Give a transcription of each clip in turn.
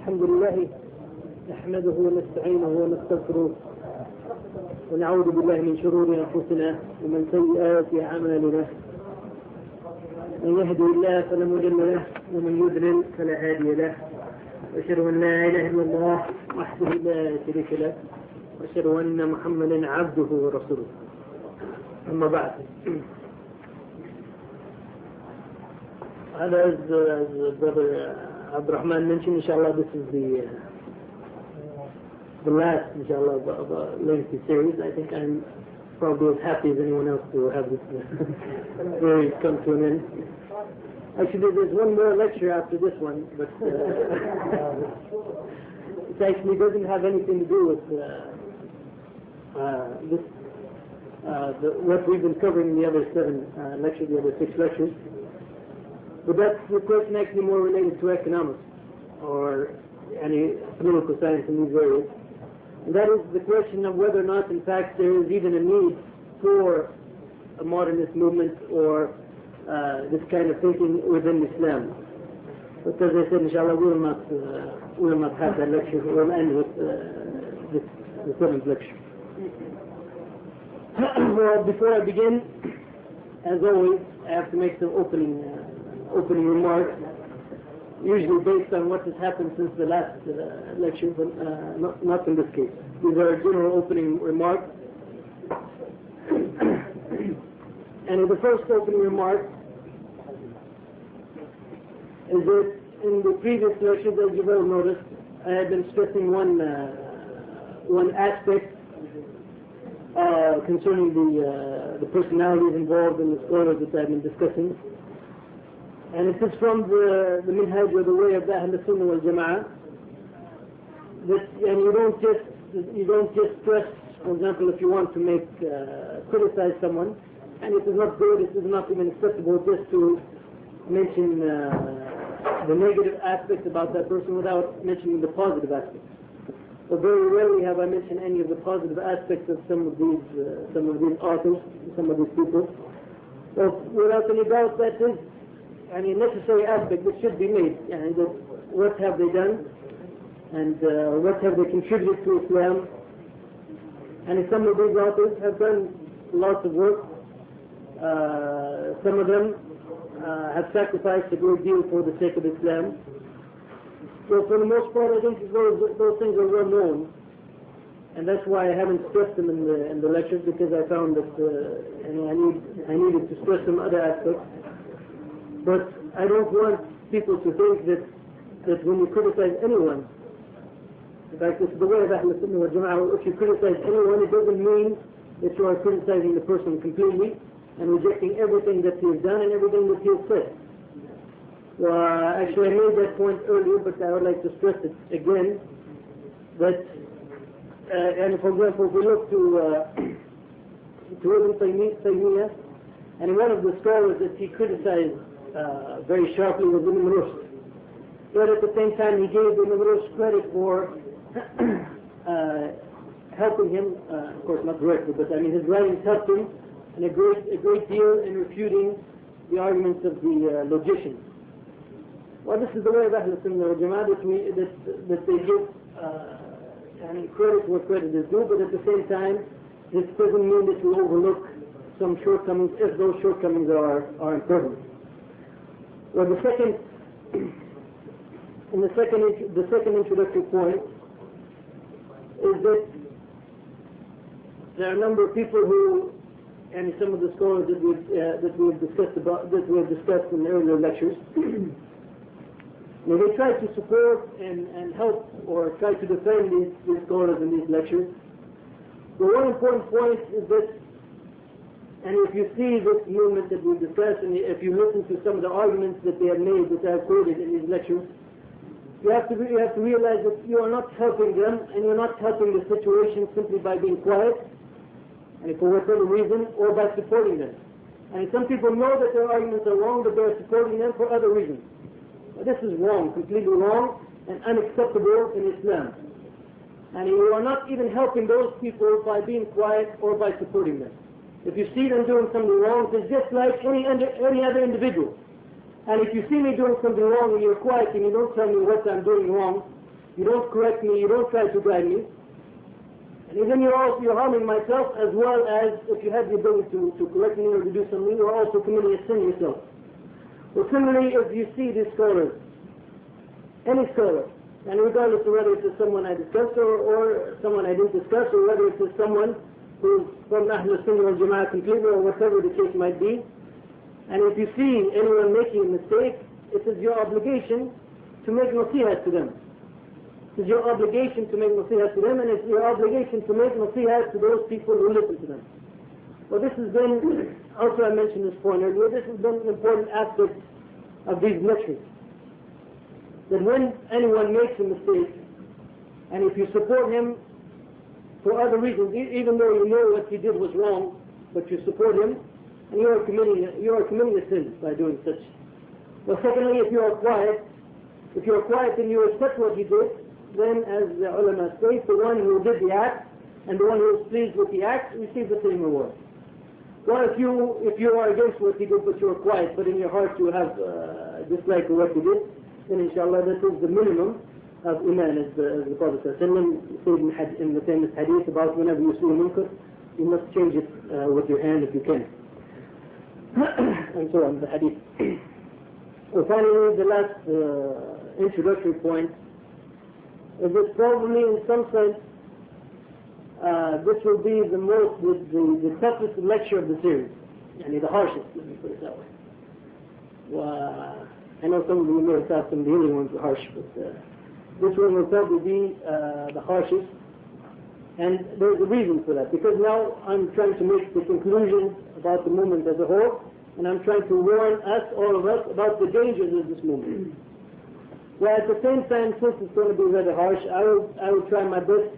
الحمد لله نحمده ونستعينه ونستغفره ونعوذ بالله من شرور أنفسنا ومن سيئات أعمالنا. من يهدي الله فلا مضل له ومن يضلل فلا هادي له. وأشهد أن لا إله إلا الله وحده لا شريك له وأشهد أن محمدا عبده ورسوله. أما بعد, as Brother Abdurrahman mentioned, inshallah, this is the last, inshallah, of a lengthy series. I think I'm probably as happy as anyone else to have this series come to an end. Actually, there's one more lecture after this one, but it actually doesn't have anything to do with what we've been covering in the other 7 lectures, the other 6 lectures. But that's the question actually more related to economics or any political science in these areas. And that is the question of whether or not, in fact, there is even a need for a modernist movement or this kind of thinking within Islam. But as I said, inshallah, we will not have that lecture. We'll end with the 7th lecture. Well, before I begin, as always, I have to make some opening remarks, usually based on what has happened since the last lecture, but not in this case. These are general opening remarks. And the first opening remark is that in the previous lectures, as you well noticed, I had been stressing one aspect concerning the personalities involved in the scholars that I've been discussing. And it is from the minhaj or the way of the Ahl Sunnah wal Jamā'ah that, and you don't just stress, for example, if you want to criticize someone, and it is not good, it is not even acceptable just to mention the negative aspects about that person without mentioning the positive aspects. But very rarely have I mentioned any of the positive aspects of some of these authors, some of these people. So without any doubt, that is a necessary aspect that should be made. And what have they done, and what have they contributed to Islam? And some of these authors have done lots of work. Some of them have sacrificed a great deal for the sake of Islam. So for the most part, I think those things are well known, and that's why I haven't stressed them in the lectures, because I found that I needed to stress some other aspects. But I don't want people to think that when you criticize anyone, in fact, this is the way of Ahl Sunnah wal Jamā'ah, if you criticize anyone, it doesn't mean that you are criticizing the person completely and rejecting everything that he has done and everything that he has said. Well, actually, I made that point earlier, but I would like to stress it again. That, and for example, if we look to Ibn Taymiyyah, and one of the scholars that he criticized very sharply was Ibn Rushd. But at the same time, he gave Ibn Rushd credit for helping him, of course not directly, but his writings helped him and a great deal in refuting the arguments of the logicians. Well, this is the way of Ahl Sunnah wal Jamā'ah, that they give credit where credit is due, but at the same time, this doesn't mean that you overlook some shortcomings if those shortcomings are important. Well, the second introductory point is that there are a number of people who, and some of the scholars that we have discussed in the earlier lectures, they try to support and help or try to defend these scholars in these lectures. The one important point is that, and if you see this movement that we've discussed, and if you listen to some of the arguments that they have made, that I have quoted in these lectures, you have to realize that you are not helping them, and you're not helping the situation simply by being quiet, and for whatever reason, or by supporting them. And some people know that their arguments are wrong, but they're supporting them for other reasons. This is wrong, completely wrong, and unacceptable in Islam. And you are not even helping those people by being quiet or by supporting them. If you see them doing something wrong, it's just like any other individual. And if you see me doing something wrong and you're quiet and you don't tell me what I'm doing wrong, you don't correct me, you don't try to guide me. And even you're harming myself, as well as if you have the ability to correct me or to do something, you're also committing a sin yourself. Well, similarly, if you see these scholars, any scholar, and regardless of whether it's someone I discussed or someone I didn't discuss, or whether it's someone who's from Ahlul Sunnah wal Jamā'ah completely, or whatever the case might be, and if you see anyone making a mistake, it is your obligation to make nasihat to them. It is your obligation to make nasihat to them, and it's your obligation to make nasihat to those people who listen to them. Well, this has been, also I mentioned this point earlier, this has been an important aspect of these lectures. That when anyone makes a mistake, and if you support him for other reasons, even though you know what he did was wrong, but you support him, and you are committing a sin by doing such. Well, secondly, if you are quiet and you accept what he did, then as the ulama say, the one who did the act and the one who is pleased with the act receives the same reward. Well, if you are against what he did but you are quiet, but in your heart you have dislike of what he did, then inshallah that is the minimum of iman, as the Prophet said in the famous hadith about whenever you see a munkar, you must change it with your hand if you can. And so on, the hadith. Well, finally, the last introductory point is that probably in some sense this will be the toughest lecture of the series, and the harshest, let me put it that way. I know some of you may have thought some of the other ones were harsh, but this one will probably be the harshest, and there's a reason for that, because now I'm trying to make the conclusion about the movement as a whole, and I'm trying to warn us, all of us, about the dangers of this movement. Well, at the same time, since it's going to be rather harsh, I will try my best,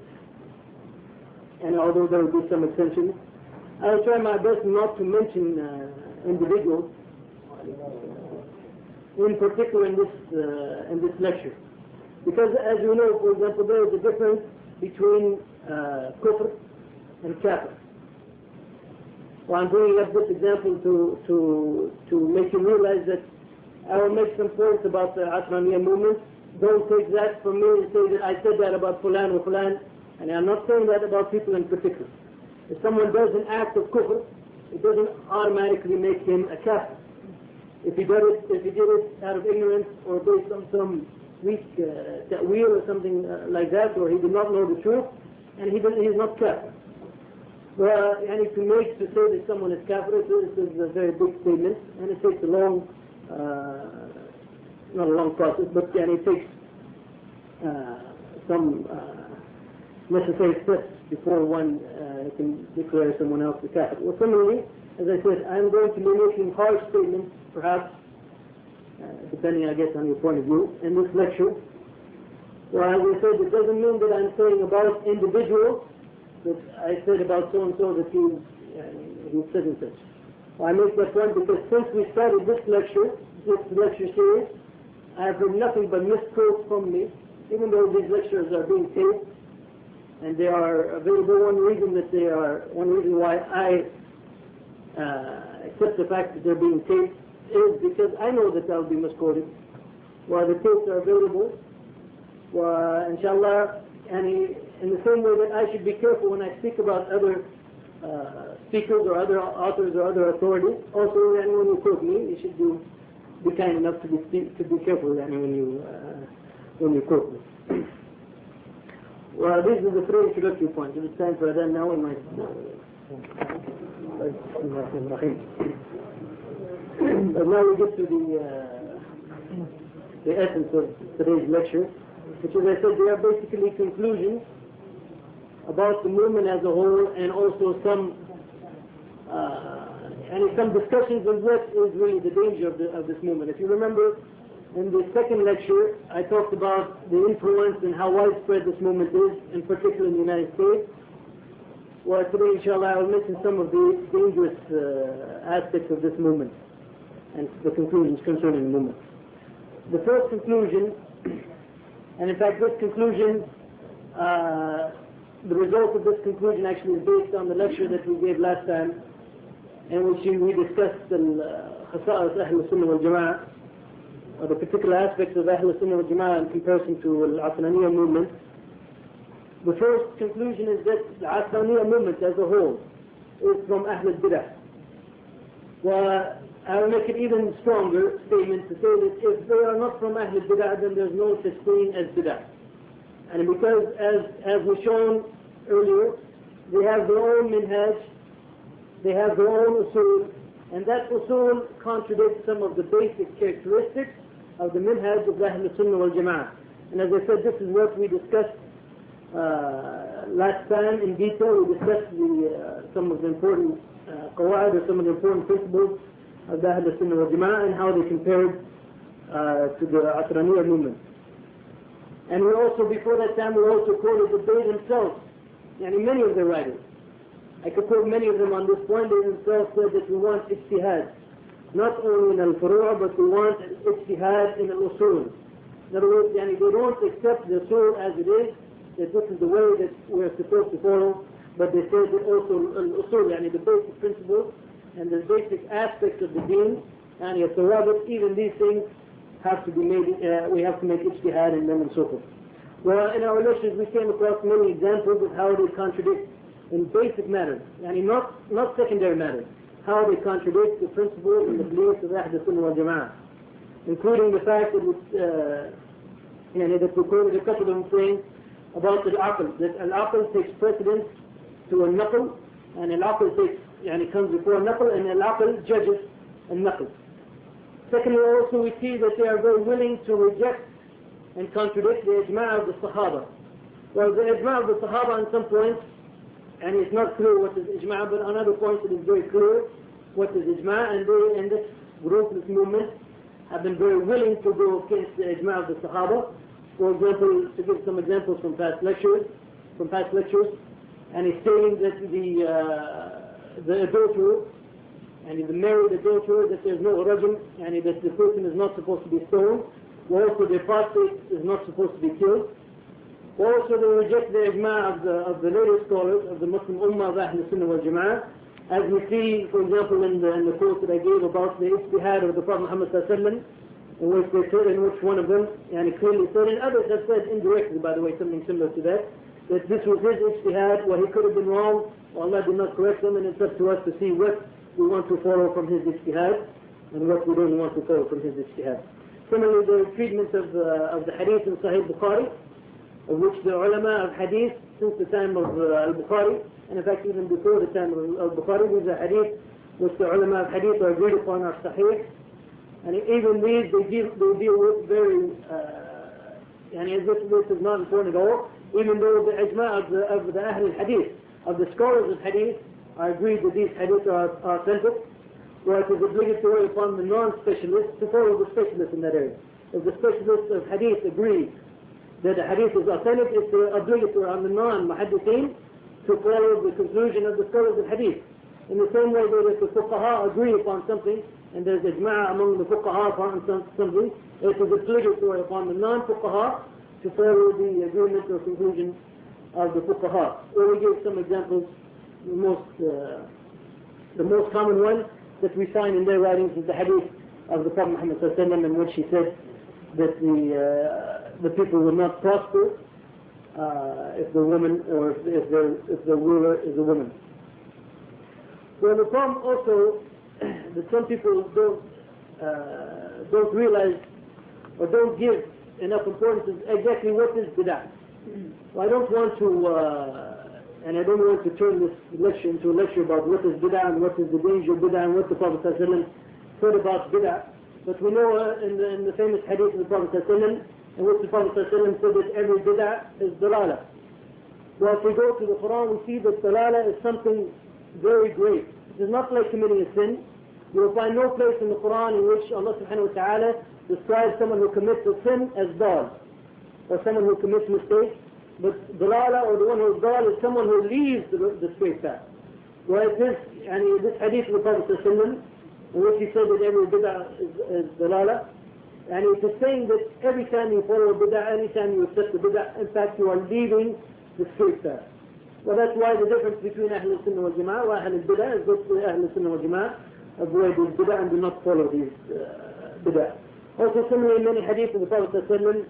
and although there will be some exceptions, I will try my best not to mention individuals, in particular in this lecture. Because as you know, for example, there is a difference between kufr and kafir. Well, I'm bringing up this example to make you realize that I will make some points about the Asraniya movement. Don't take that from me and say that I said that about Fulan or Fulan, and I'm not saying that about people in particular. If someone does an act of kufr, it doesn't automatically make him a kafir. If he did it out of ignorance or based on some weak ta'wil or something like that, or he did not know the truth, and he is not kafir. Well, and to say that someone is kafir, this is a very big statement, and it takes a long, not a long process, but it takes some necessary steps before one can declare someone else a kafir. Well, similarly, as I said, I'm going to be making harsh statements, perhaps, depending, I guess, on your point of view, in this lecture. Well, as I said, it doesn't mean that I'm saying about individuals, that I said about so-and-so that he said and such. Well, I make that point because since we started this lecture series, I have heard nothing but misquotes from me, even though these lectures are being taped, and they are available. One reason why I accept the fact that they're being taped is because I know that I'll be misquoted. While the tapes are available, inshallah, and in the same way that I should be careful when I speak about other speakers or other authors or other authorities, also when you quote me, you should be kind enough to be careful when you quote me. Well, these are the three introductory points. If it's time for that now, we might. But now we get to the essence of today's lecture, which, as I said, they are basically conclusions about the movement as a whole, and also some discussions of what is really the danger of this movement. If you remember, in the second lecture, I talked about the influence and how widespread this movement is, in particular in the United States. Well, today, inshallah, I will mention some of the dangerous aspects of this movement and the conclusions concerning the movement. The first conclusion, and in fact this conclusion, the result of this conclusion actually is based on the lecture that we gave last time, in which we discussed the Khasa'is Ahlul Sunnah wal Jamā'ah, or the particular aspects of Ahl Sunnah wal Jama'ah in comparison to the Asraniya movement. The first conclusion is that the Asraniya movement as a whole is from Ahl al-Bidah. Well, I will make it even stronger statement to say that if they are not from Ahl al-Bidah, then there's no such thing as Bidah. And because, as was shown earlier, they have their own minhaj, they have their own usul, and that usul contradicts some of the basic characteristics of the minhaj of Ahl Sunnah wal Jama'ah. And as I said, this is what we discussed last time in detail. We discussed some of the important qawa'id, or some of the important principles of the Ahl Sunnah wal Jama'ah and how they compared to the Asraniya movement. And we also, before that time, we also quoted the they themselves, many of their writers. I could quote many of them on this point. They themselves said that we want ijtihad, not only in al-furu', but we want ijtihad in al-usul. In other words, they don't accept the usul as it is, that this is the way that we're supposed to follow, but they say that also al-usul, the basic principles and the basic aspects of the deen, and even these things have to be made, we have to make ijtihad in them and so forth. Well, in our lectures we came across many examples of how they contradict in basic matters, not secondary matters, how they contradict the principles and the beliefs of Ahl Sunnah wal Jama'ah, including the fact that that we quoted a couple of them saying about al-aql, that al-aql takes precedence to al-naql, and al-aql comes before al-naql, and al-aql judges al-naql. Secondly, also we see that they are very willing to reject and contradict the ijma' of the Sahaba. Well, the ijma' of the Sahaba on some points, and it's not clear what is ijma', but on other points it is very clear what is ijma', and they, in this group, this movement, have been very willing to go against the ijma' of the Sahaba. For example, to give some examples from past lectures, and he's saying that the adulterer, and the married adulterer, that there's no rajm, and that the person is not supposed to be stoned. Also, the apostate is not supposed to be killed. Also, they reject the ijma' of the later scholars of the Muslim Ummah of Ahl Sunnah wal Jama'ah, as we see, for example, in the quote that I gave about the ijtihad of the Prophet Muhammad sallallahu in which they said, in which one of them, clearly said, and others have said indirectly, by the way, something similar to that this was his ijtihad, well, he could have been wrong, or Allah did not correct him, and it's up to us to see what we want to follow from his ijtihad, and what we don't want to follow from his ijtihad. Similarly, the treatment of the hadith in Sahih Bukhari, of which the ulama of hadith, since the time of al-Bukhari, and in fact even before the time of al-Bukhari, these are hadith which the ulama of hadith are agreed upon are sahih, and even these they deal with very, as if this is not important at all, even though the ijma' of the Ahl al-Hadith, of the scholars of hadith, are agreed that these hadith are authentic. Where it is obligatory upon the non-specialists to follow the specialists in that area. If the specialists of hadith agree that the hadith is authentic, it's obligatory on the non-muhaddithin to follow the conclusion of the scholars of hadith. In the same way that if the fuqaha agree upon something, and there's ijma' among the fuqaha upon something, it is obligatory upon the non-fuqaha to follow the agreement or conclusion of the fuqaha. Or we give some examples. The most common one that we find in their writings is the hadith of the Prophet Muhammad sallallahu in which he said that the people will not prosper if the woman, or if the ruler is a woman. Well, the problem also that some people don't realize or don't give enough importance is exactly what is bid'ah. Well, I don't want to and I don't want to turn this lecture into a lecture about what is bid'ah and what is the danger of bid'ah and what the Prophet ﷺ said about bid'ah. But we know in the famous hadith of the Prophet ﷺ, in which the Prophet ﷺ said that every bid'ah is dalala. Well, if we go to the Qur'an, we see that dalala is something very great. It is not like committing a sin. You will find no place in the Qur'an in which Allah subhanahu wa ta'ala describes someone who commits a sin as dal, or someone who commits mistakes. But dalala, or the one who is dal, is someone who leaves the straight path. Well, this hadith of the Prophet ﷺ, in which he said that every bid'ah is dalala, and it is saying that every time you follow a bid'ah, any time you accept the bid'ah, in fact you are leaving the straight path. Well, that's why the difference between Ahl Sunnah wal Jama'ah and Ahl Bid'ah is that Ahl Sunnah wal Jama'ah avoid these bid'ah and do not follow these bid'ah. Also similarly many hadith of the Prophet ﷺ,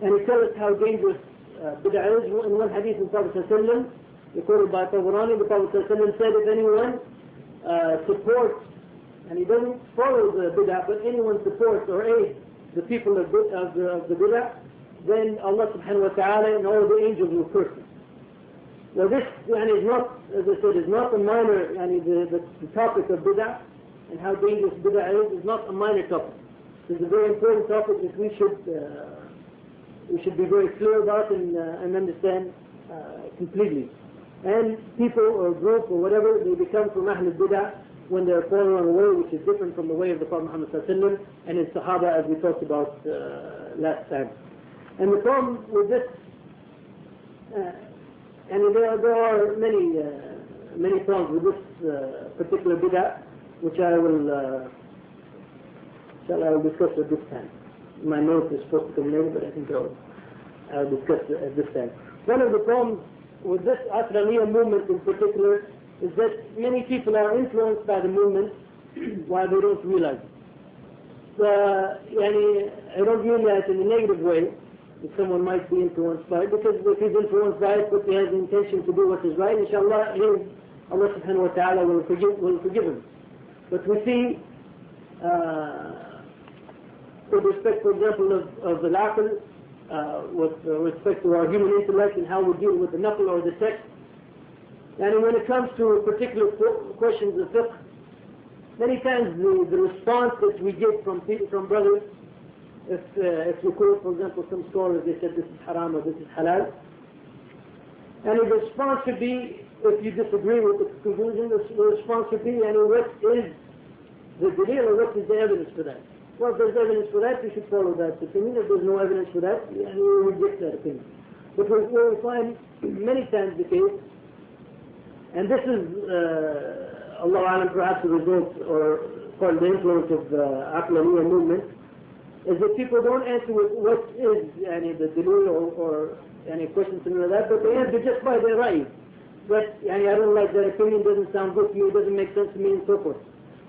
and he tells us how dangerous bid'ah is. In one hadith of the Prophet ﷺ, recorded by Tabarani, the Prophet ﷺ said, if anyone supports, and he doesn't follow the bid'ah, but anyone supports or aids the people of the bid'ah, then Allah subhanahu wa ta'ala and all the angels will curse him. Now this is not, as I said, is not a minor, the topic of bid'ah and how dangerous bid'ah is not a minor topic. It's a very important topic that we should be very clear about and understand completely. And people or group or whatever, they become from Ahl al-Bid'ah when they're falling on a way which is different from the way of the Prophet Muhammad ﷺ and his Sahaba, as we talked about last time. And the problem with this, and there are many problems with this particular bid'ah, which I will discuss at this time. My note is supposed to come later, but I think I'll discuss it at this time. One of the problems with this Asraniya movement in particular is that many people are influenced by the movement while they don't realize it. I don't mean that in a negative way, that someone might be influenced by it, because if he's influenced by it, but he has the intention to do what is right, inshallah, Allah subhanahu wa ta'ala will forgive him. But we see, with respect, for example, of the naql, with respect to our human intellect and how we deal with the naql or the text, and when it comes to particular questions of fiqh, many times the response that we get from brothers, if we quote, for example, some scholars, they said this is haram or this is halal, and the response should be, if you disagree with the conclusion, the response should be, what is the dalil or what is the evidence for that? Well, if there's evidence for that, we should follow that opinion. If there's no evidence for that, we reject that opinion. But what we find many times the case, and this is, Allah Alam, perhaps a result or part of the influence of the Aqlaniyya movement, is that people don't answer with what is the dalil or any questions similar to that, but they answer just by their right. But I don't like that opinion, doesn't sound good to me, it doesn't make sense to me, and so forth.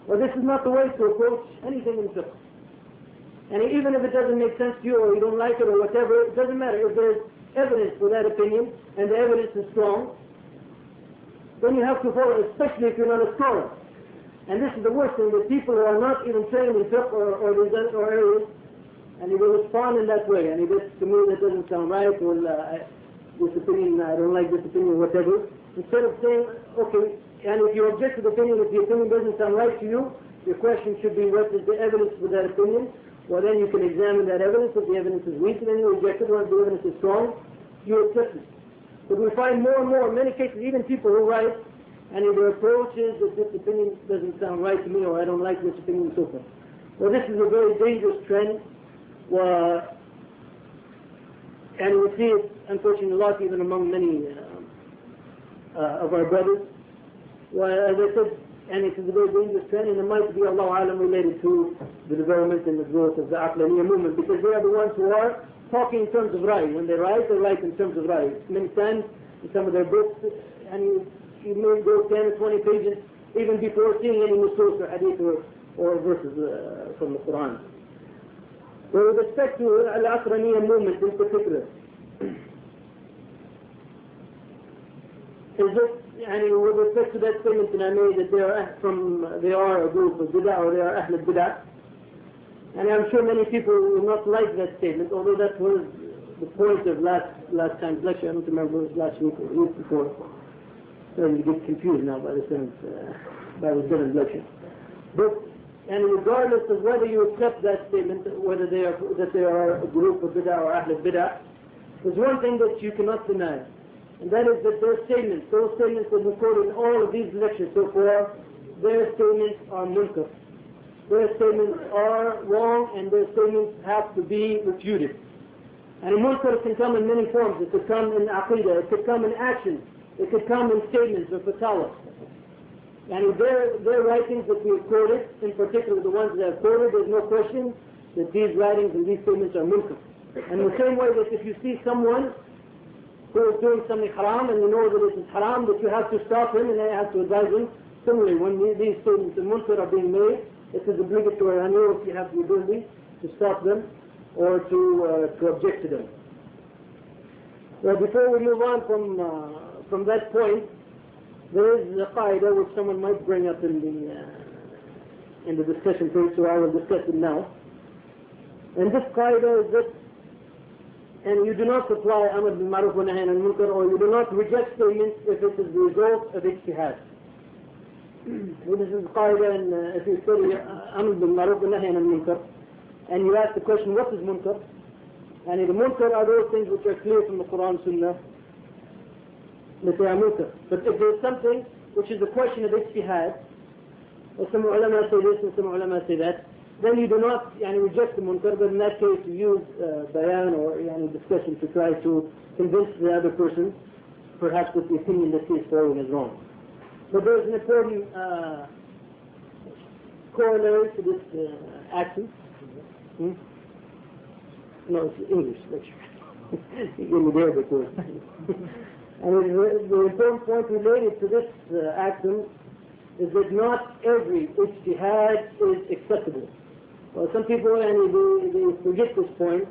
Well, this is not the way to approach anything in fiqh. And even if it doesn't make sense to you or you don't like it or whatever, it doesn't matter. If there's evidence for that opinion and the evidence is strong, then you have to follow it, especially if you're not a scholar. And this is the worst thing, that people who are not even trained in fiqh or areas, and they will respond in that way. And to me that doesn't sound right, or this opinion, I don't like this opinion, whatever. Instead of saying, okay, and if you object to the opinion, if the opinion doesn't sound right to you, your question should be, what is the evidence for that opinion? Well, then you can examine that evidence. If the evidence is weak, then you reject it. Or if the evidence is strong, you accept it. But we find more and more, in many cases, even people who write, and their approach is that this opinion doesn't sound right to me, or I don't like this opinion, and so forth. Well, this is a very dangerous trend, and we see it, unfortunately, a lot even among many of our brothers. Well, as I said, and it is a very dangerous trend, and it might be, Allahu Alam, related to the development and the growth of the Aqlaniyya movement, because they are the ones who are talking in terms of Rai. When they write, they write in terms of Rai. Many times, in some of their books, and you may go 10 or 20 pages, even before seeing any nusus or hadith or verses from the Qur'an. Well, with respect to Al-Aqlaniyya movement in particular, is this, with respect to that statement that I made, that they are a group of bid'ah, or they are Ahl al-Bid'ah, and I'm sure many people will not like that statement, although that was the point of last time's lecture. I don't remember if it was last week or the week before. I'm starting to get confused now by the seventh lecture. But, and regardless of whether you accept that statement, whether they are a group of bid'ah or Ahl al-Bid'ah, there's one thing that you cannot deny. And that is that their statements, those statements that we quoted in all of these lectures so far, their statements are munkar. Their statements are wrong, and their statements have to be refuted. And a munkar can come in many forms. It could come in aqidah, it could come in actions, it could come in statements or fatwa. And their writings that we have quoted, in particular the ones that I have quoted, there's no question that these writings and these statements are munkar. And in the same way that if you see someone who is doing something haram, and you know that it is haram, that you have to stop him and you have to advise him. Similarly, when these statements of munkar are being made, it is obligatory on you if you have the ability to stop them or to object to them. Well, before we move on from that point, there is a qaida which someone might bring up in the discussion period, so I will discuss it now. And this qaida is that, and you do not supply amr bil ma'ruf wa nahy anil munkar, or you do not reject statements if it is the result of ijtihad. This is qaida, and if you study amr bil ma'ruf wa nahy anil munkar, and you ask the question, what is munkar? And the munkar are those things which are clear from the Qur'an Sunnah, that they are munkar. But if there is something which is a question of ijtihad, or some ulama say this and some ulama say that, then you do not reject the munkar, but in that case you use bayan or discussion to try to convince the other person, perhaps with the opinion that he is following is wrong. But there is an important corollary to this action. No, it's English lecture. You gave me the Arabic word. And the important point related to this action is that not every ijtihad is acceptable. Well, some people they forget this point,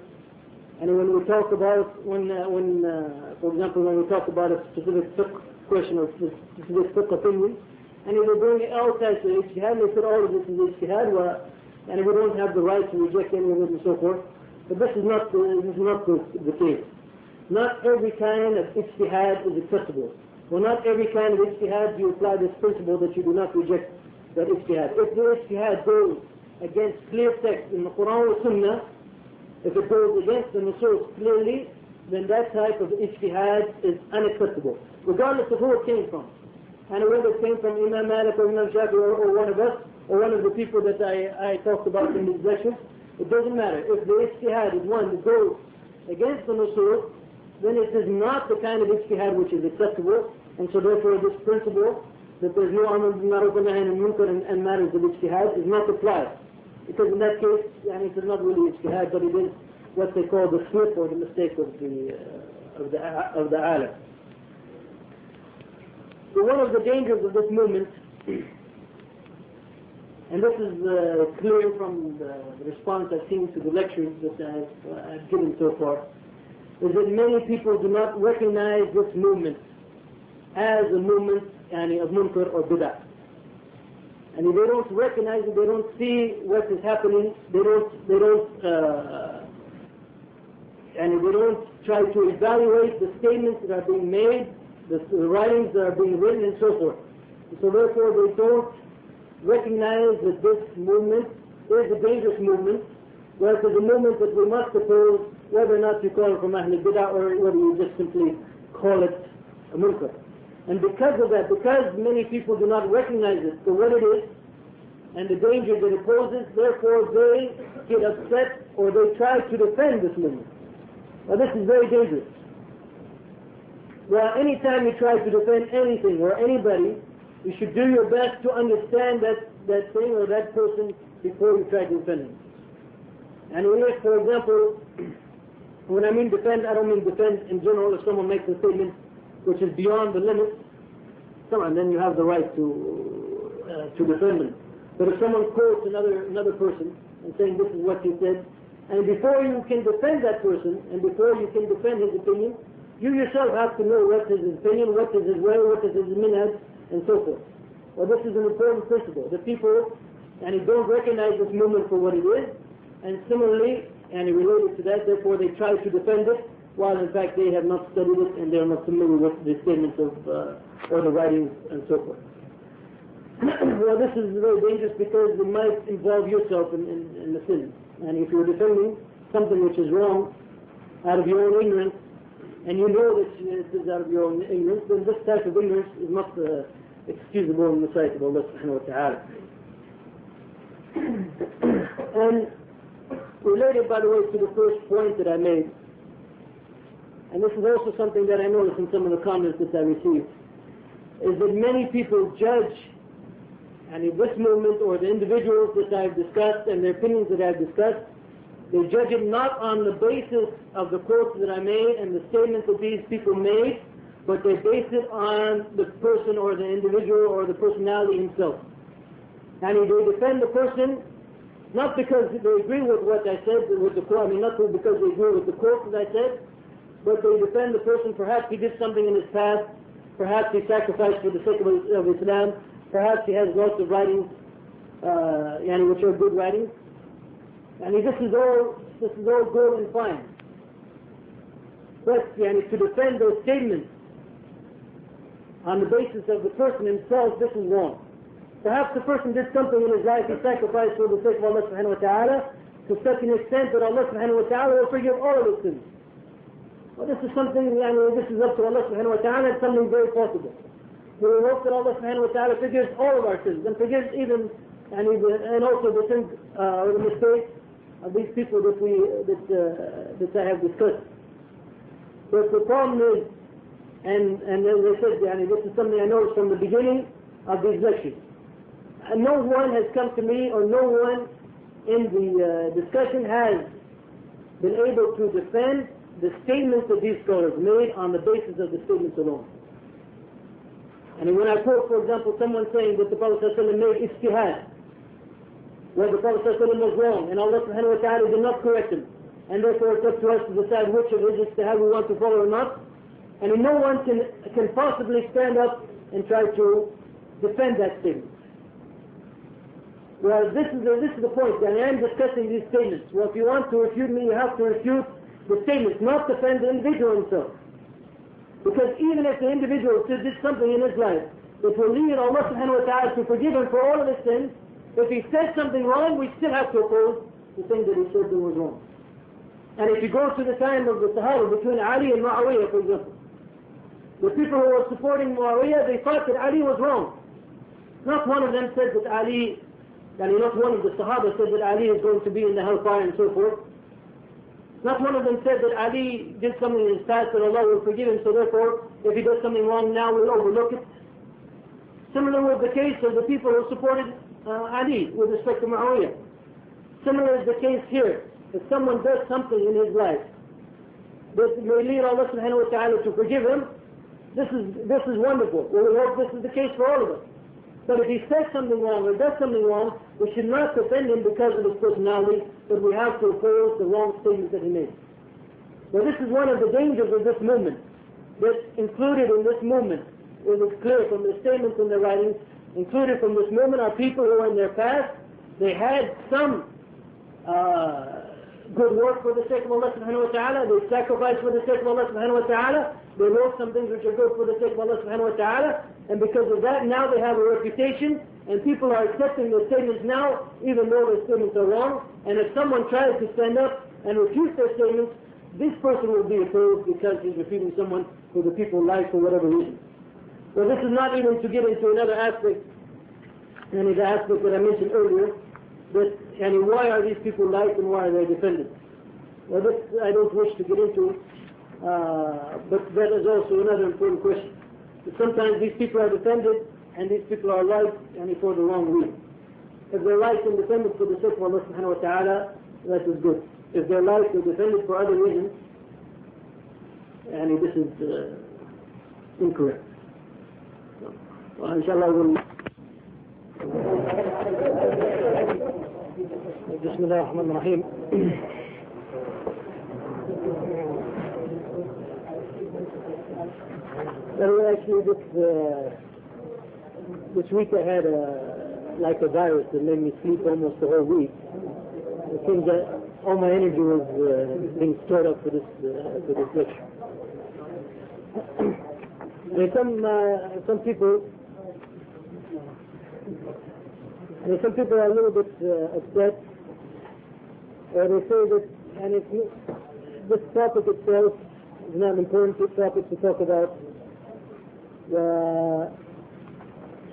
and when we talk about for example, when we talk about a specific fiqh question or specific fiqh opinion, and they bring all types of ijtihad, they said all of this is ijtihad, and we don't have the right to reject any of it and so forth. But this is not the case. Not every kind of ijtihad is acceptable. Well, not every kind of ijtihad do you apply this principle that you do not reject that ijtihad. If the ijtihad goes against clear text in the Qur'an or Sunnah, if it goes against the nusus clearly, then that type of ijtihad is unacceptable, regardless of who it came from. And whether it came from Imam Malik or Imam Shafi or one of us, or one of the people that I talked about in these lectures, it doesn't matter. If the ijtihad is one that goes against the nusus, then it is not the kind of ijtihad which is acceptable, and so therefore this principle that there is no amr bil ma'ruf wa nahy anil munkar and matters of ijtihad is not applied. Because in that case, it is not really ijtihad, but it is what they call the slip or the mistake of the alim. So one of the dangers of this movement, and this is clear from the response I've seen to the lectures that I've given so far, is that many people do not recognize this movement as a movement of munkar or bid'ah. And if they don't recognize it, they don't see what is happening, they don't try to evaluate the statements that are being made, the writings that are being written and so forth. And so therefore they don't recognize that this movement is a dangerous movement, whereas it's a movement that we must oppose, whether or not you call it from Ahl al-Bid'ah or whether you just simply call it a munkar. And because of that, because many people do not recognize it for what it is and the danger that it poses, therefore they get upset or they try to defend this movement. Now this is very dangerous. Well, anytime you try to defend anything or anybody, you should do your best to understand that thing or that person before you try to defend him. And if, for example, when I mean defend, I don't mean defend in general. If someone makes a statement which is beyond the limits, and then you have the right to defend them. But if someone quotes another person and saying this is what he said, and before you can defend that person, and before you can defend his opinion, you yourself have to know what is his opinion, what is his way, what is his minhaj, and so forth. Well, this is an important principle. The people don't recognize this movement for what it is, and similarly, related to that, therefore they try to defend it, while in fact they have not studied it and they are not familiar with the statements of or the writings and so forth. Well, this is very dangerous because it might involve yourself in the sin. And if you're defending something which is wrong out of your own ignorance, and you know that it is out of your own ignorance, then this type of ignorance is not excusable in the sight of Allah subhanahu wa ta'ala. And related, by the way, to the first point that I made, and this is also something that I noticed in some of the comments that I received, is that many people judge this movement or the individuals that I've discussed and their opinions that I've discussed, they judge it not on the basis of the quotes that I made and the statements that these people made, but they base it on the person or the individual or the personality himself. and they defend the person, not because they agree with what I said, with the quote, not because they agree with the quote that I said, but they defend the person. Perhaps he did something in his past, perhaps he sacrificed for the sake of Islam, perhaps he has lots of writings, which are good writings. And this is all good and fine. But to defend those statements on the basis of the person himself, this is wrong. Perhaps the person did something in his life, he sacrificed for the sake of Allah subhanahu wa ta'ala, to such an extent that Allah subhanahu wa ta'ala will forgive all of his sins. Well, this is something, this is up to Allah subhanahu wa ta'ala, it's something very possible. We hope that Allah subhanahu wa ta'ala forgives all of our sins, and forgives even, and also the sins, or the mistakes of these people that I have discussed. But the problem is, and as I said, this is something I noticed from the beginning of these lectures. And no one has come to me, or no one in the discussion has been able to defend the statements that these scholars made on the basis of the statements alone. And when I quote, for example, someone saying that the Prophet ﷺ made ijtihad, where the Prophet ﷺ was wrong, and Allah subhanahu wa ta'ala did not correct him, and therefore it's up to us to decide which of his ijtihad we want to follow or not, and no one can possibly stand up and try to defend that statement. Well, this is the point, and I am discussing these statements. Well, if you want to refute me, you have to refute the statements, not defend the individual himself. Because even if the individual did something in his life that will lead Allah subhanahu wa ta'ala to forgive him for all of his sins, if he said something wrong, we still have to oppose the thing that he said that was wrong. And if you go to the time of the Sahaba between Ali and Muawiyah, for example, the people who were supporting Muawiyah, they thought that Ali was wrong. Not one of them said that Ali, not one of the Sahaba said that Ali is going to be in the hellfire and so forth. Not one of them said that Ali did something in his past that Allah will forgive him, so therefore, if he does something wrong now, we'll overlook it. Similar with the case of the people who supported Ali with respect to Muawiyah. Similar is the case here. If someone does something in his life that may lead Allah subhanahu wa ta'ala to forgive him, this is wonderful. Well, we hope this is the case for all of us. But if he says something wrong or does something wrong, we should not defend him because of his personality, but we have to oppose the wrong statements that he made. Now this is one of the dangers of this movement. That included in this movement, it is clear from the statements in the writings, included from this movement are people who in their past, they had some good work for the sake of Allah subhanahu wa ta'ala, they sacrificed for the sake of Allah subhanahu wa ta'ala, they wrote some things which are good for the sake of Allah subhanahu wa ta'ala, and because of that now they have a reputation, and people are accepting their statements now, even though their statements are wrong, and if someone tries to stand up and refute their statements, this person will be opposed because he's refuting someone who the people like for whatever reason. Well, this is not even to get into another aspect, and the aspect that I mentioned earlier, that why are these people liked and why are they defended? Well, this I don't wish to get into, but that is also another important question. That sometimes these people are defended and these people are liked for the wrong reason. If they're liked and defended for the sake of Allah subhanahu wa ta'ala, that is good. If they're liked and defended for other reasons, this is incorrect. Well, inshallah we'll Bismillah ar-Rahman ar-Rahim. Actually, this week I had like a virus that made me sleep almost the whole week. It seems that all my energy was being stored up for this lecture. Some people are a little bit upset, or they say that, this topic itself is not an important topic to talk about.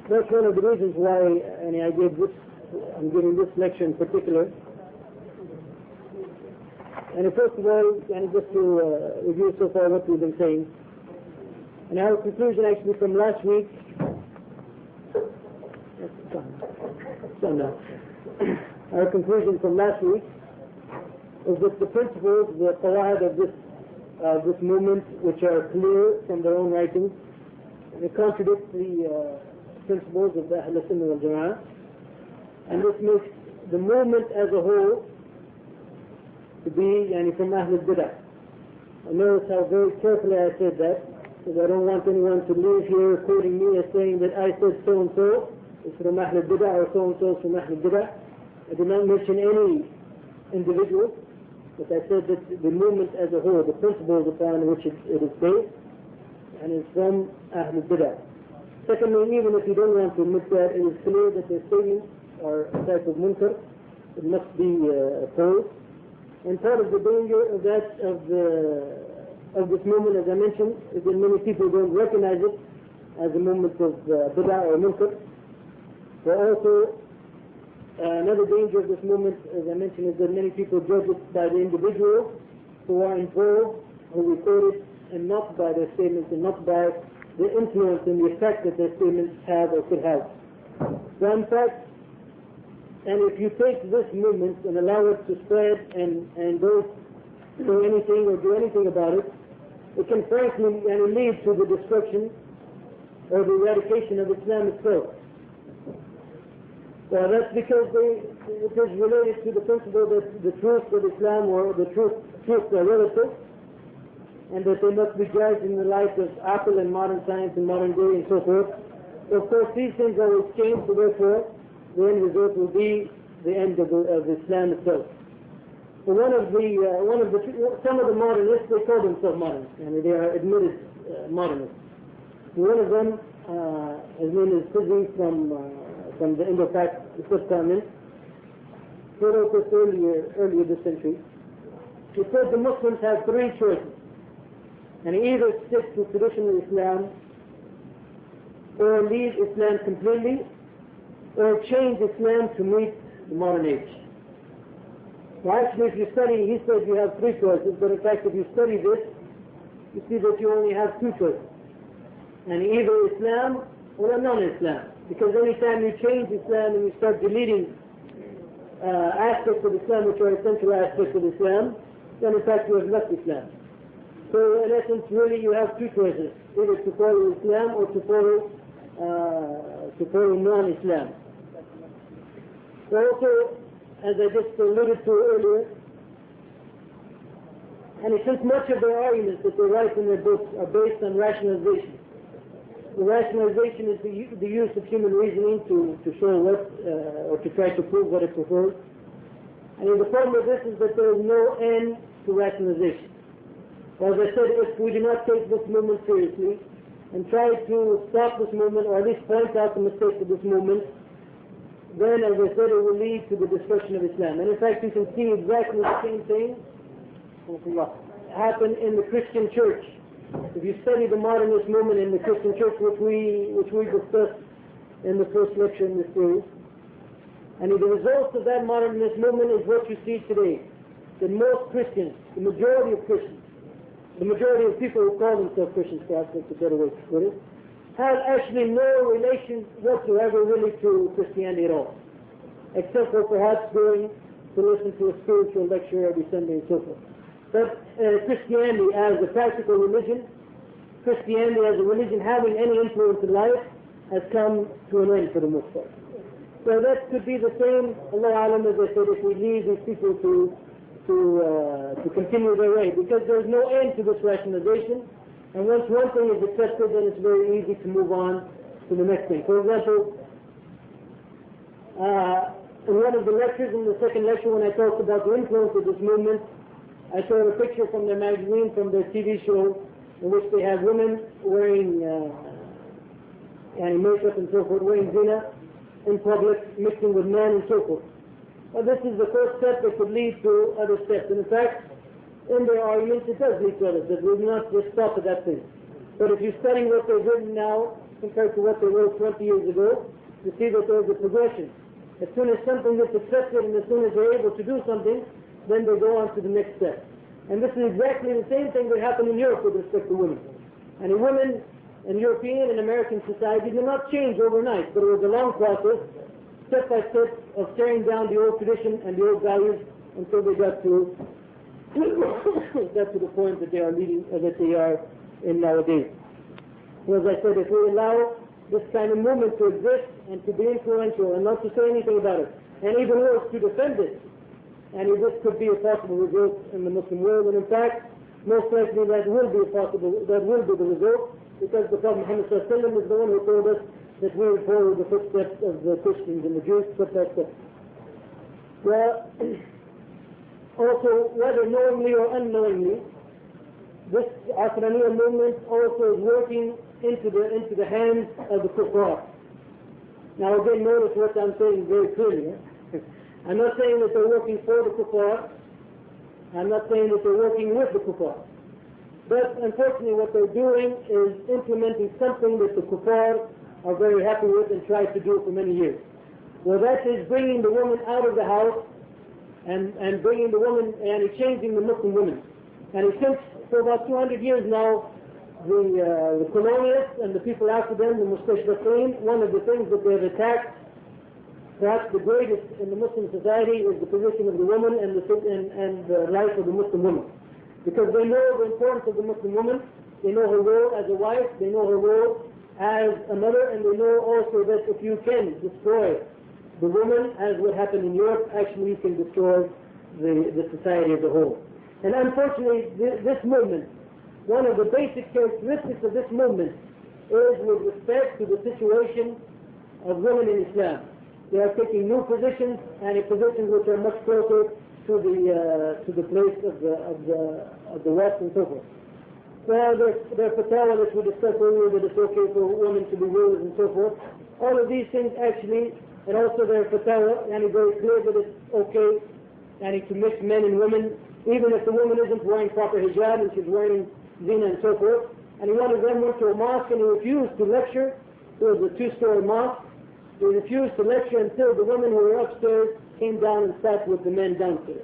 That's one of the reasons why I'm giving this lecture in particular. And first of all, just to review so far what we've been saying. And our conclusion actually from last week, our conclusion from last week is that the principles, the qawa'id of this movement, which are clear from their own writings, they contradict the principles of the Ahl Sunnah wal Jama'ah. And this makes the movement as a whole to be from Ahl al-Bid'ah. I notice how very carefully I said that, because I don't want anyone to leave here quoting me as saying that I said so-and-so is from Ahl al-Bid'ah or so-and-so is from Ahl al-Bid'ah. I did not mention any individual, but I said that the movement as a whole, the principles upon which it is based, and is from Ahl al-Bid'ah. Secondly, even if you don't want to admit that, it is clear that their statements are a type of munkar. It must be opposed. And part of the danger of of this movement, as I mentioned, is that many people don't recognize it as a movement of bid'ah or munkar. But also, another danger of this movement, as I mentioned, is that many people judge it by the individuals who are involved, who record it, and not by their statements, and not by the influence and the effect that their statements have or could have. So in fact, and if you take this movement and allow it to spread and don't do anything or do anything about it, it can frankly lead to the destruction or the eradication of Islam itself. Well, that's because it is related to the principle that the truths of Islam or the truths are relative, and that they must be judged in the light of Aql and modern science and modern day and so forth. Of course, these things always change, so therefore, the end result will be the end of Islam itself. So some of the modernists, they call themselves modernists, and they are admitted modernists. One of them, his name is Fizzi from the Indo-Pak subcontinent, wrote out this earlier this century. He said the Muslims have three choices, and either stick to traditional Islam, or leave Islam completely, or change Islam to meet the modern age. Well, actually, if you study, he said you have three choices, but in fact, if you study this, you see that you only have two choices. And either Islam or non-Islam. Because any time you change Islam and you start deleting aspects of Islam which are essential aspects of Islam, then in fact you have left Islam. So in essence, really you have two choices, either to follow Islam or to follow non-Islam. So also, as I just alluded to earlier, and since much of their arguments that they write in their books are based on rationalization, the rationalization is the use of human reasoning to show what, or to try to prove what it prefers. And the problem with this is that there is no end to rationalization. As I said, if we do not take this movement seriously, and try to stop this movement, or at least point out the mistakes of this movement, then, as I said, it will lead to the destruction of Islam. And in fact, you can see exactly the same thing happen in the Christian church. If you study the modernist movement in the Christian church, which we discussed in the first lecture in this series, and the result of that modernist movement is what you see today. That most Christians, the majority of Christians, the majority of people who call themselves Christians, perhaps that's a better way to put it, have actually no relation whatsoever really to Christianity at all, except for perhaps going to listen to a spiritual lecture every Sunday and so forth. But Christianity as a practical religion, Christianity as a religion having any influence in life, has come to an end for the most part. So that could be the same, Allah Alam, as I said, if we leave these people to continue their way, because there's no end to this rationalization. And once one thing is accepted, then it's very easy to move on to the next thing. For example, in one of the lectures, in the second lecture, when I talked about the influence of this movement, I showed a picture from their magazine, from their TV show, in which they have women wearing makeup and so forth, wearing zina in public, mixing with men and so forth. Well, this is the first step that could lead to other steps. And in fact, in their arguments, it does lead to others, that we do not just stop at that thing. But if you study what they've written now, compared to what they wrote 20 years ago, you see that there's a progression. As soon as something gets accepted and as soon as they're able to do something, then they go on to the next step. And this is exactly the same thing that happened in Europe with respect to women. And women in European and American society did not change overnight, but it was a long process, step by step, of tearing down the old tradition and the old values until they got to the point that they are leading, that they are in nowadays. So as I said, if we allow this kind of movement to exist and to be influential and not to say anything about it, and even worse, to defend it. And this could be a possible result in the Muslim world, and in fact, most likely that will be the result, because the Prophet Muhammad ﷺ is the one who told us that we will follow the footsteps of the Christians and the Jews, step by step. Well, also, whether knowingly or unknowingly, this Asraniya movement also is working into the hands of the kuffar. Now again, notice what I'm saying very clearly. I'm not saying that they're working for the kuffar. I'm not saying that they're working with the kuffar. But unfortunately what they're doing is implementing something that the kuffar are very happy with and tried to do for many years. Well, that is bringing the woman out of the house and bringing the woman and changing the Muslim woman. And since for about 200 years now, the colonialists and the people after them, the mustashriqeen, one of the things that they have attacked, perhaps the greatest in the Muslim society, is the position of the woman and the life of the Muslim woman. Because they know the importance of the Muslim woman, they know her role as a wife, they know her role as a mother, and they know also that if you can destroy the woman, as what happened in Europe, actually you can destroy the society as a whole. And unfortunately, this movement, one of the basic characteristics of this movement is with respect to the situation of women in Islam. They are taking new positions, and positions which are much closer to the place of the West and so forth. Well, their fatwa that we discussed earlier, that it's okay for women to be rulers and so forth. All of these things actually, and also their fatwa, and it's very clear that it's okay, and to mix men and women, even if the woman isn't wearing proper hijab and she's wearing zina and so forth. And one of them went to a mosque and he refused to lecture. It was a 2-story mosque. He refused to lecture until the women who were upstairs came down and sat with the men downstairs.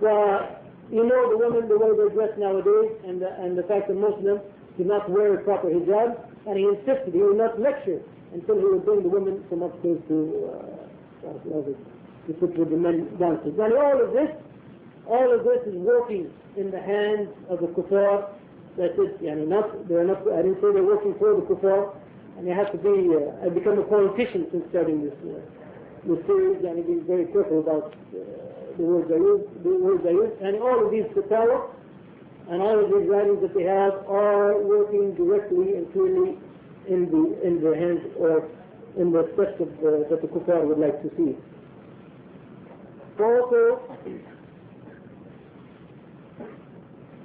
Well, you know the women, the way they dress nowadays, and the fact that most of them do not wear a proper hijab, and he insisted he would not lecture until he would bring the women from upstairs to sit with the men downstairs. And all of this is working in the hands of the kuffar. That's it. I didn't say they're working for the kuffar, and you have to be. I've become a politician since starting this series, and being very careful about the words I use. And all of these fatwa and all of these writings that they have are working directly and clearly in the hands or in the steps that the kuffar would like to see. Also,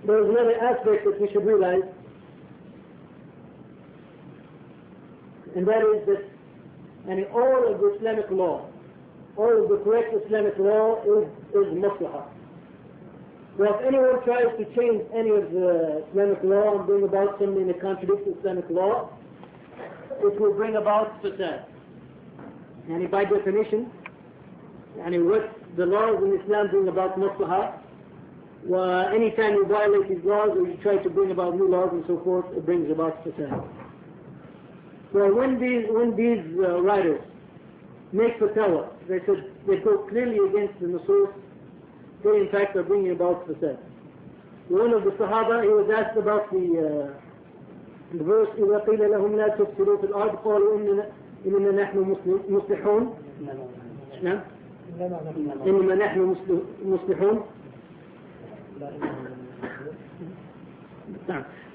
there is another aspect that we should realize, and that is that all of the Islamic law, all of the correct Islamic law is maslahah. Well, if anyone tries to change any of the Islamic law and bring about something that contradicts Islamic law, it will bring about fasad. And by definition, what the laws in Islam bring about maslahah, anytime you violate these laws or you try to bring about new laws and so forth, it brings about fasad. Well, when these writers make fatwa, they go clearly against the nusus, they in fact are bringing about fasad. One of the Sahaba, he was asked about the verse, إِذَا قِيلَ لَهُمْ لَا تُفْسِدُوا فِي الْأَرْضِ قَالُوا إِنَّمَا نَحْنُ مُصْلِحُونَ إِنَّمَا نَحْنُ مُصْلِحُونَ.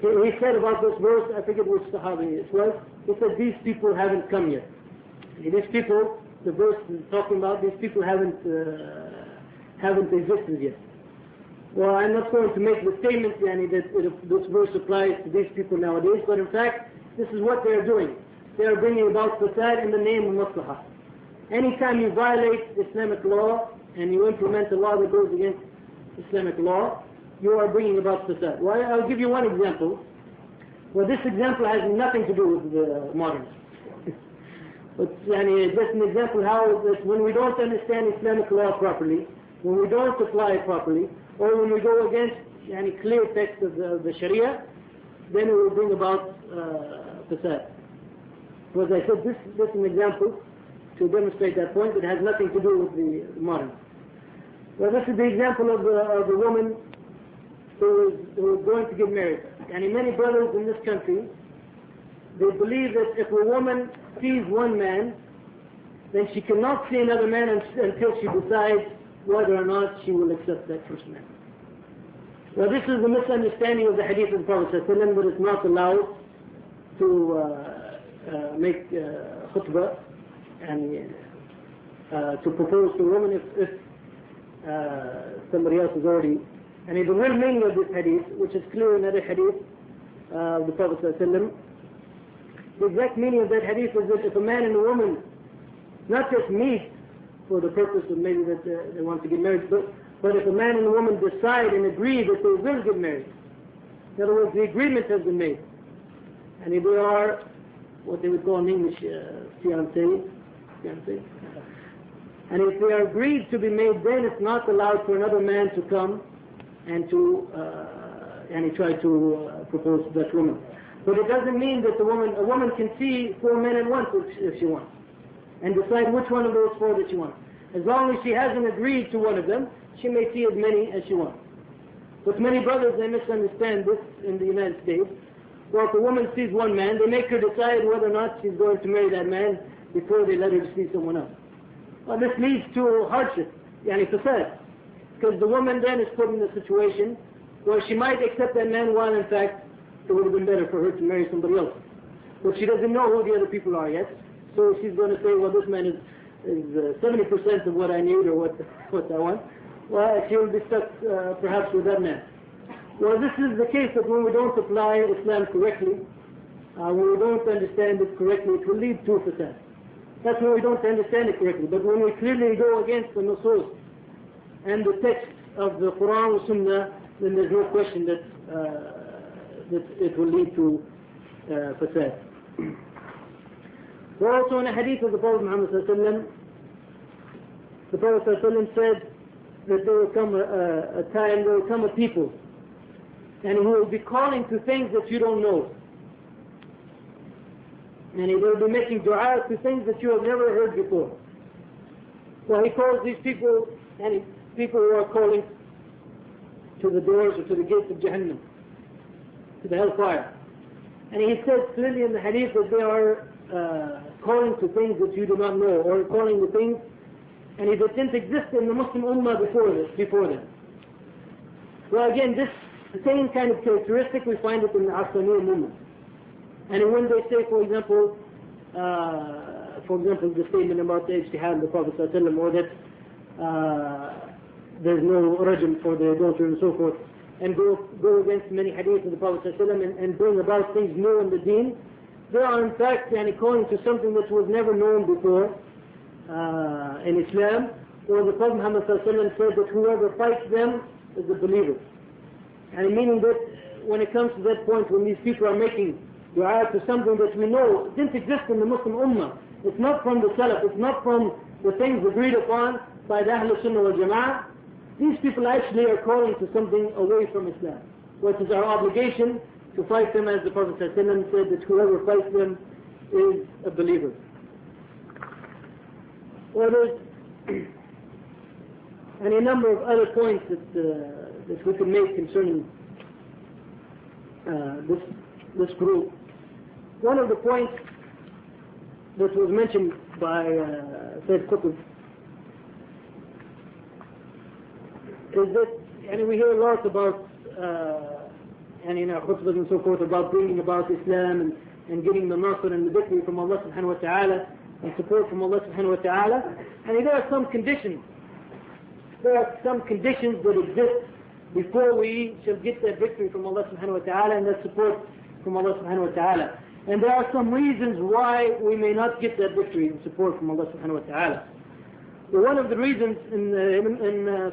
He said about this verse, I forget which Sahabi it was, he said these people haven't come yet. These people, the verse is talking about, these people haven't existed yet. Well, I'm not going to make the statement that this verse applies to these people nowadays, but in fact, this is what they are doing. They are bringing about fasad in the name of maslahah. Anytime you violate Islamic law and you implement a law that goes against Islamic law, you are bringing about fasad. Well, I'll give you one example. Well, this example has nothing to do with the modernists. But just an example how that when we don't understand Islamic law properly, when we don't apply it properly, or when we go against clear text of the Sharia, then it will bring about fasad. So as I said, this is an example to demonstrate that point. It has nothing to do with the modernists. Well, this is the example of the woman who is going to get married. And many brothers in this country, they believe that if a woman sees one man then she cannot see another man until she decides whether or not she will accept that first man. Now this is the misunderstanding of the hadith of the Prophet ﷺ, that it's not allowed to make khutbah and to propose to a woman if somebody else is already. And the real meaning of this hadith, which is clear in other hadith of the Prophet ﷺ, the exact meaning of that hadith is that if a man and a woman not just meet for the purpose of maybe that they want to get married, but if a man and a woman decide and agree that they will get married, in other words, the agreement has been made, and if they are what they would call in English fiancés, and if they are agreed to be made, then it's not allowed for another man to come and to try to propose to that woman. But it doesn't mean that a woman can see 4 men at once if she wants, and decide which one of those 4 that she wants. As long as she hasn't agreed to one of them, she may see as many as she wants. But many brothers, they misunderstand this in the United States. Well, if a woman sees one man, they make her decide whether or not she's going to marry that man before they let her see someone else. Well, this leads to hardship, fasad. Because the woman then is put in a situation where she might accept that man while in fact it would have been better for her to marry somebody else. But she doesn't know who the other people are yet. So she's going to say, well, this man is 70% of what I need or what I want. Well, she will be stuck perhaps with that man. Well, this is the case that when we don't apply Islam correctly, when we don't understand it correctly, it will lead to fasad. That's when we don't understand it correctly. But when we clearly go against the nusus and the text of the Qur'an and Sunnah, then there's no question that it will lead to fasad. We're also in a hadith of the Prophet Muhammad ﷺ. The Prophet ﷺ said that there will come a time, there will come a people, and he will be calling to things that you don't know. And he will be making dua to things that you have never heard before. So he calls these people, and people who are calling to the doors or to the gates of Jahannam, to the hellfire. And he says clearly in the hadith that they are calling to things that you do not know, or calling to things and it didn't exist in the Muslim Ummah before them. Well, again, this same kind of characteristic we find it in the Aslamiyya movement. And when they say, for example, the statement about the ijtihad of the Prophet ﷺ, or that there's no rajm for the adulterer and so forth, and go against many hadiths of the Prophet ﷺ and bring about things new in the deen, they are in fact calling to something that was never known before in Islam, or the Prophet Muhammad ﷺ said that whoever fights them is a believer. And meaning that when it comes to that point when these people are making dua to something that we know didn't exist in the Muslim Ummah, it's not from the Salaf, it's not from the things agreed upon by the Ahlul Sunnah wal Jama'ah, these people actually are calling to something away from Islam, which is our obligation to fight them, as the Prophet ﷺ said that whoever fights them is a believer. Well, there's a number of other points that we can make concerning this group. One of the points that was mentioned by Sayyid Qutb is that, we hear a lot about, in our khutbahs and so forth, about bringing about Islam and getting the nasr and the victory from Allah subhanahu wa ta'ala and support from Allah subhanahu wa ta'ala. And there are some conditions. There are some conditions that exist before we shall get that victory from Allah subhanahu wa ta'ala and that support from Allah subhanahu wa ta'ala. And there are some reasons why we may not get that victory and support from Allah subhanahu wa ta'ala. Well, one of the reasons, in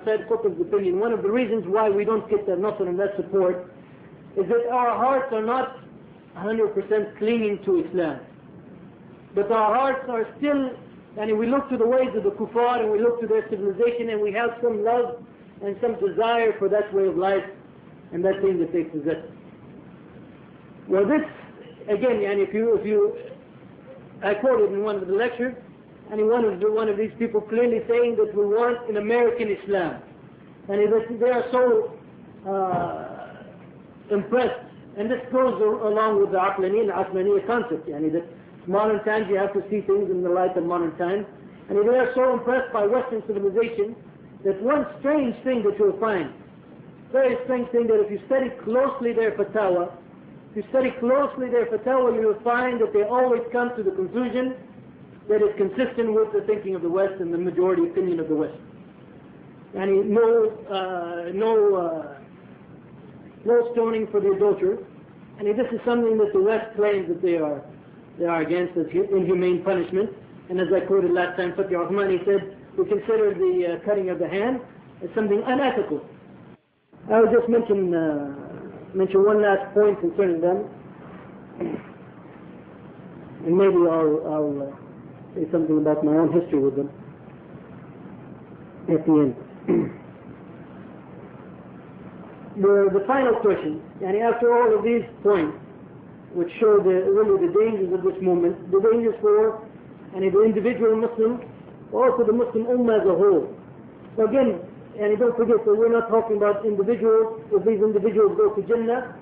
Sayyid Qutb's opinion, one of the reasons why we don't get that nasr and that support is that our hearts are not 100% clinging to Islam. But our hearts are still, we look to the ways of the kuffar and we look to their civilization and we have some love and some desire for that way of life and that thing that they possess. Well, this, again, I quoted in one of the lectures, one of these people clearly saying that we want an American Islam. And they are so impressed. And this goes along with the Aqlani and Asmani concept. That modern times you have to see things in the light of modern times. And they are so impressed by Western civilization that one strange thing that you'll find, very strange thing, that if you study closely their fatwa, you will find that they always come to the conclusion that is consistent with the thinking of the West and the majority opinion of the West. And no stoning for the adulterer. And this is something that the West claims that they are against as inhumane punishment. And as I quoted last time, Fatih Rahmani said, we consider the cutting of the hand as something unethical. I will just mention one last point concerning them, and maybe I'll say something about my own history with them at the end. The final question, and after all of these points, which show really the dangers of this movement, the dangers for the individual Muslim, also the Muslim Ummah as a whole. So again, and don't forget that we're not talking about individuals. If these individuals go to Jannah,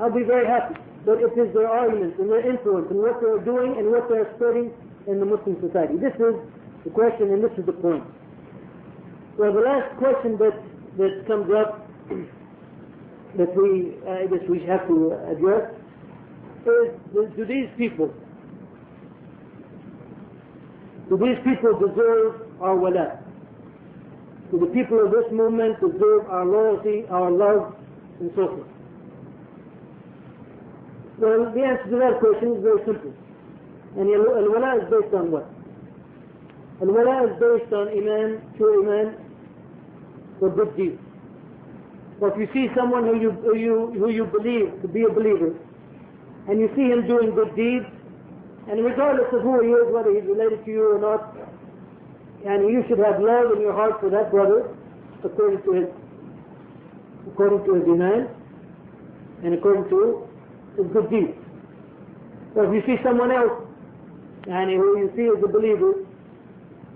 I'll be very happy. But it is their arguments and their influence and what they're doing and what they're spreading in the Muslim society. This is the question, and this is the point. Well, the last question that comes up that I guess we have to address is, do these people deserve our wala? Do the people of this movement deserve our loyalty, our love, and so forth? Well, the answer to that question is very simple. And al-wala is based on what? Al-wala is based on iman, true iman, or good deeds. So if you see someone who you believe to be a believer, and you see him doing good deeds, and regardless of who he is, whether he's related to you or not, and you should have love in your heart for that brother, according to his iman, and according to his good deeds. So if you see someone else, and who you see as a believer,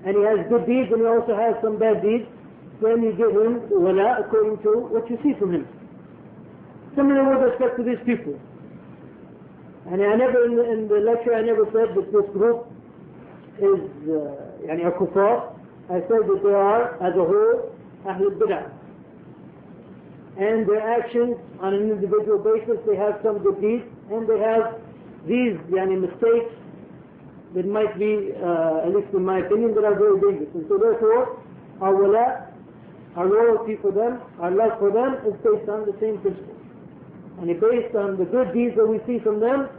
and he has good deeds and he also has some bad deeds, then you give him wala according to what you see from him. Similarly with respect to these people. And I never, in the lecture, I never said that this group is a kuffar. I said that they are, as a whole, Ahlul Bid'ah. And their actions on an individual basis, they have some good deeds, and they have these mistakes that might be, at least in my opinion, that are very dangerous. And so therefore, our wala, our loyalty for them, our love for them is based on the same principle. And it's based on the good deeds that we see from them,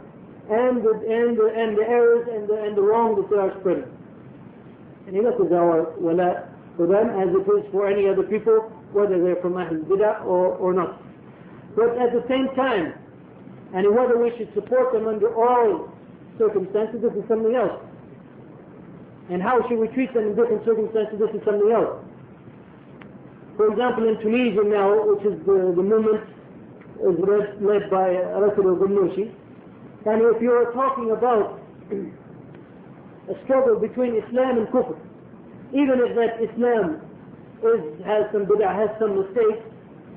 and the errors and the wrong that they are spreading. And that is our wala for them, as it is for any other people, whether they're from Ahlul Bid'ah or not. But at the same time, and whether we should support them under all circumstances, this is something else. And how should we treat them in different circumstances, this is something else. For example, in Tunisia now, which is the movement is led by Rasul al-Ghannouchi, and if you are talking about a struggle between Islam and Kufr, even if that Islam has some bid'ah, has some mistakes,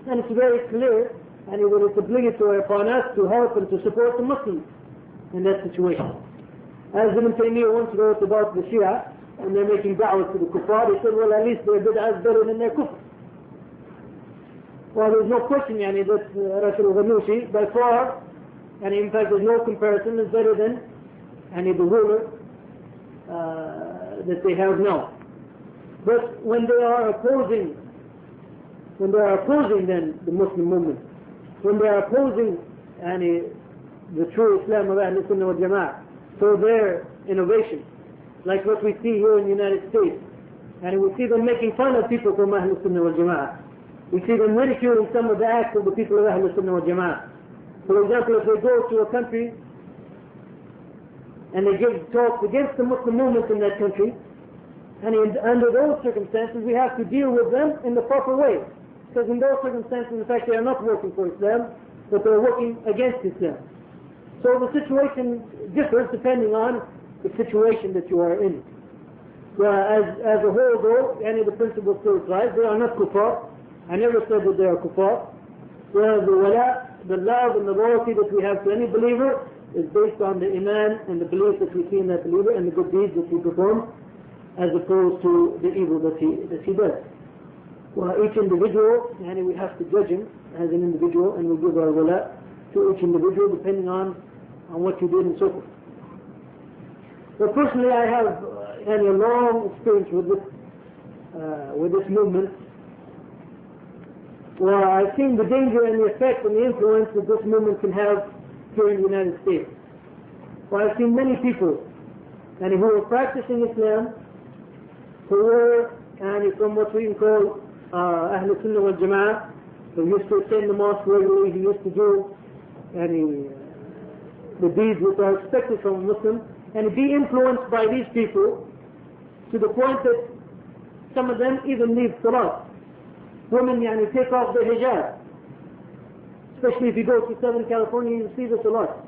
and it's very clear, and it is obligatory upon us to help and to support the Muslims in that situation. As Ibn Taymiyyah once wrote about the Shia, and they're making da'wah to the kuffar, he said, well, at least their bid'ah is better than their kufr. Well, there's no question that Rasul al-Ghannouchi, by far, and in fact there's no comparison, is better than the ruler that they have now. But when they are opposing then the Muslim movement, when they are opposing the true Islam of Ahlul Sunnah wal Jama'ah for their innovation, like what we see here in the United States, and we see them making fun of people from Ahlul Sunnah wal Jama'ah. We see them ridiculing some of the acts of the people of Ahlul Sunnah wal Jama'ah. For example, if they go to a country and they give talks against the Muslim movement in that country, and under those circumstances we have to deal with them in the proper way. Because in those circumstances, in fact, they are not working for Islam, but they are working against Islam. So the situation differs depending on the situation that you are in. As a whole though, the principle still applies. They are not kuffar. I never said that they are kuffar. The wala, the love and the loyalty that we have to any believer is based on the iman and the belief that we see in that believer and the good deeds that we perform. as opposed to the evil that he does. Well, each individual, and we have to judge him as an individual, and we give our wala to each individual depending on what you did and so forth. But personally, I have had a long experience with this movement. Well, I've seen the danger and the effect and the influence that this movement can have here in the United States. Well, I've seen many people who were practicing Islam, who were from what we can call Ahl Sunnah wal Jamā'ah, who used to attend the mosque regularly, who used to do the deeds which are expected from a Muslim, and be influenced by these people to the point that some of them even leave Salat. Women take off their hijab. Especially if you go to Southern California, you see this a lot.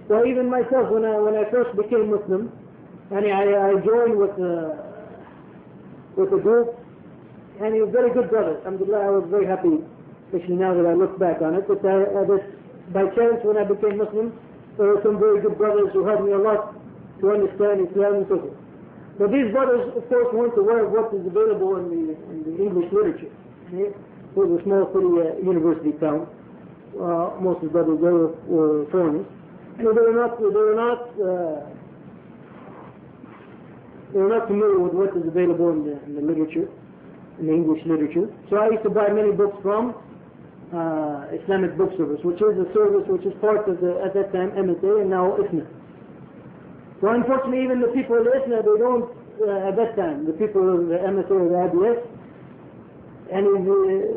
Well, even myself, when I first became Muslim, and I joined with a group, and he was very good brothers. Alhamdulillah, I was very happy, especially now that I look back on it. But by chance, when I became Muslim, there were some very good brothers who helped me a lot to understand Islam and so forth. But these brothers, of course, weren't aware of what is available in the English literature. It was a small city university town. Most of the brothers there were foreigners. And they were not familiar with what is available in the literature, in the English literature. So I used to buy many books from Islamic Book Service, which is a service which is part of at that time, MSA, and now ISNA. Well, unfortunately, even the people of the ISNA, they don't, at that time, the people of the MSA or the IBS, and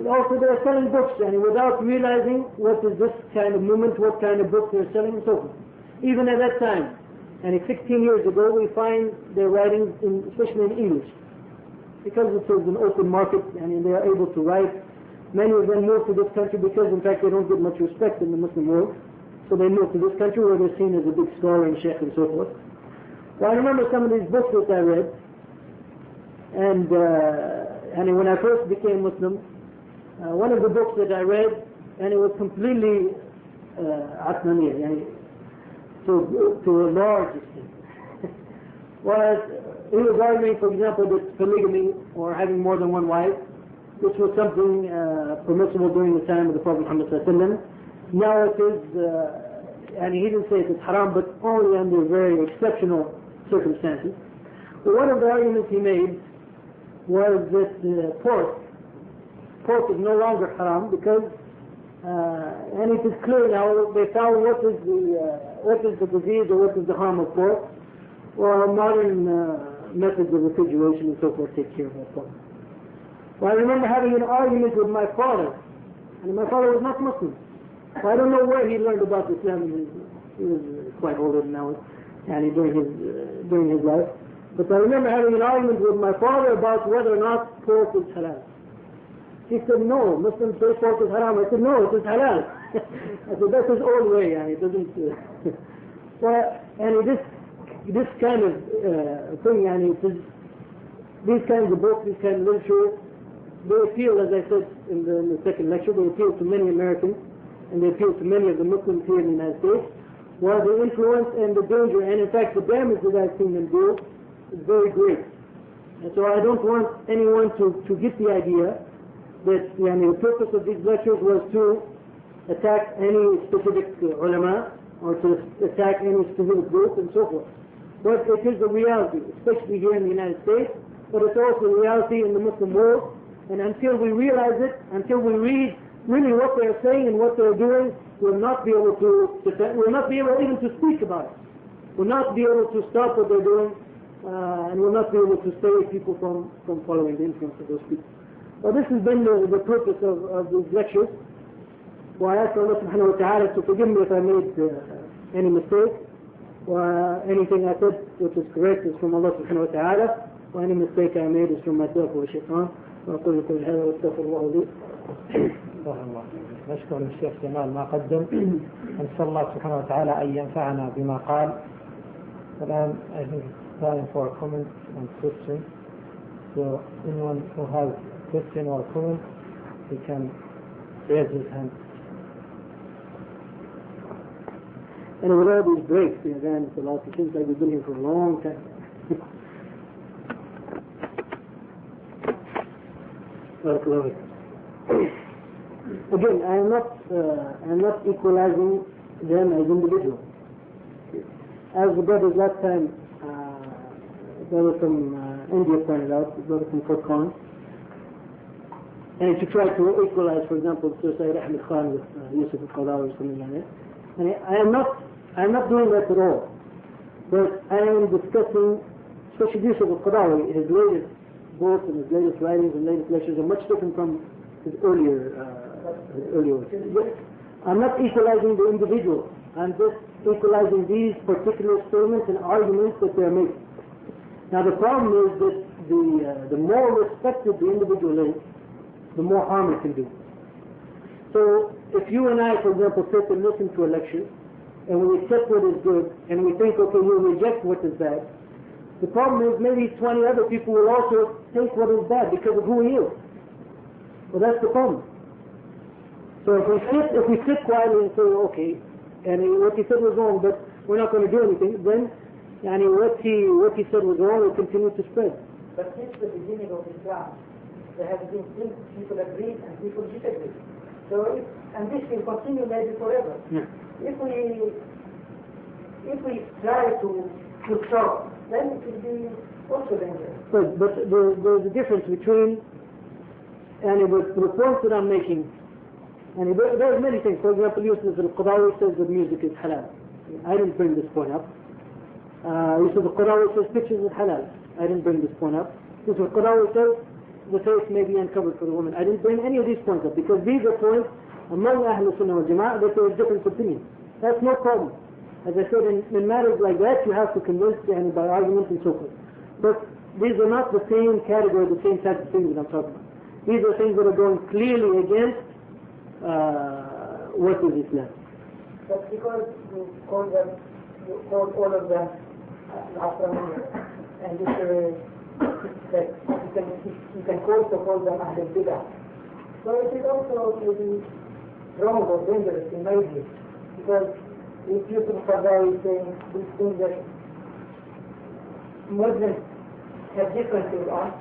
also they're selling books, and without realizing what is this kind of movement, what kind of books they're selling, and so forth. Even at that time, and 16 years ago, we find their writings, especially in English. Because it is an open market, and they are able to write. Many of them move to this country because, in fact, they don't get much respect in the Muslim world. So they move to this country where they're seen as a big scholar and sheikh and so forth. Well, I remember some of these books that I read, and when I first became Muslim, one of the books that I read, and it was completely Atmaniyah, to a large extent, was he was arguing, for example, that polygamy or having more than one wife, which was something permissible during the time of the Prophet Muhammad ﷺ. Now it is, and he didn't say it is haram, but only under very exceptional circumstances. But one of the arguments he made was that pork is no longer haram because, and it is clear now, they found what is the disease or what is the harm of pork, or modern methods of refrigeration and so forth take care of that pork. Well, I remember having an argument with my father, and my father was not Muslim. So I don't know where he learned about Islam. He was quite older than I was, and during his life. But I remember having an argument with my father about whether or not pork is halal. He said, no, Muslims say pork is haram. I said, no, it is halal. I said, that's his own way, and it doesn't... Well, and this kind of thing, and these kinds of books, this kind of literature, they appeal, as I said in the second lecture, they appeal to many Americans, and they appeal to many of the Muslims here in the United States, while the influence and the danger, and in fact the damage that I've seen them do, is very great. And so I don't want anyone to get the idea that the purpose of these lectures was to attack any specific ulama, or to attack any specific group, and so forth. But it is a reality, especially here in the United States, but it's also a reality in the Muslim world. And until we realize it, until we read really what they're saying and what they're doing, we'll not be able to we'll not be able even to speak about it. We'll not be able to stop what they're doing, and we'll not be able to save people from following the influence of those people. Well, this has been the purpose of these lectures. Well, I ask Allah subhanahu wa ta'ala to forgive me if I made any mistake. Anything I said which is correct is from Allah subhanahu wa ta'ala, or any mistake I made is from myself or shaitan. وأقول لكم هذا واستغفر الله لي. الله نشكر الشيخ جمال ما قدم. نسأل الله سبحانه وتعالى أن ينفعنا بما قال. الآن I think it's time for comments and questions. So anyone who has a question or comment, he can raise his hand. And with all these breaks, again, it seems like we've been here for a long time. Again, I am not equalizing them as individuals. As the brothers last time, brother from India pointed out, the brother from Qur'an, and to try to equalize, for example, Sayyid Ahmed Khan with Yusuf al-Qadawi or something like that. And I am not doing that at all. But I am discussing, especially Yusuf al-Qadawi, his latest books and his latest writings and latest lectures are much different from his earlier works. I'm not equalizing the individual. I'm just equalizing these particular statements and arguments that they're making. Now the problem is that the more respected the individual is, the more harm it can do. So if you and I, for example, sit and listen to a lecture, and we accept what is good, and we think, okay, we'll reject what is bad, the problem is maybe 20 other people will also think what is bad because of who he is. Well, that's the problem. So if we sit quietly and say, okay, and what he said was wrong, but we're not going to do anything, then what he said was wrong will continue to spread. But since the beginning of Islam, there have been things people agree and people disagree. So and this will continue maybe forever. Yeah. If we try to stop, then it will be also dangerous. But there's a difference between the points that I'm making. And there's many things. For example, Yusuf al-Qadawi says that music is halal. I didn't bring this point up. Yusuf al-Qadawi says pictures is halal. I didn't bring this point up. Yusuf al-Qadawi says the face may be uncovered for the woman. I didn't bring any of these points up because these are points among Ahl Sunnah wal Jama'ah that there is different opinions. That's no problem. As I said, in matters like that, you have to convince by arguments and so forth. But these are not the same category, the same type of things that I'm talking about. These are things that are going clearly against what is Islam. But because you call all of them Afro-American, and that you can also call them Ahl al-Bidah. So it is also maybe wrong or dangerous in my view, because if Yusuf al-Qadawi is saying these things that Muslims have differences on.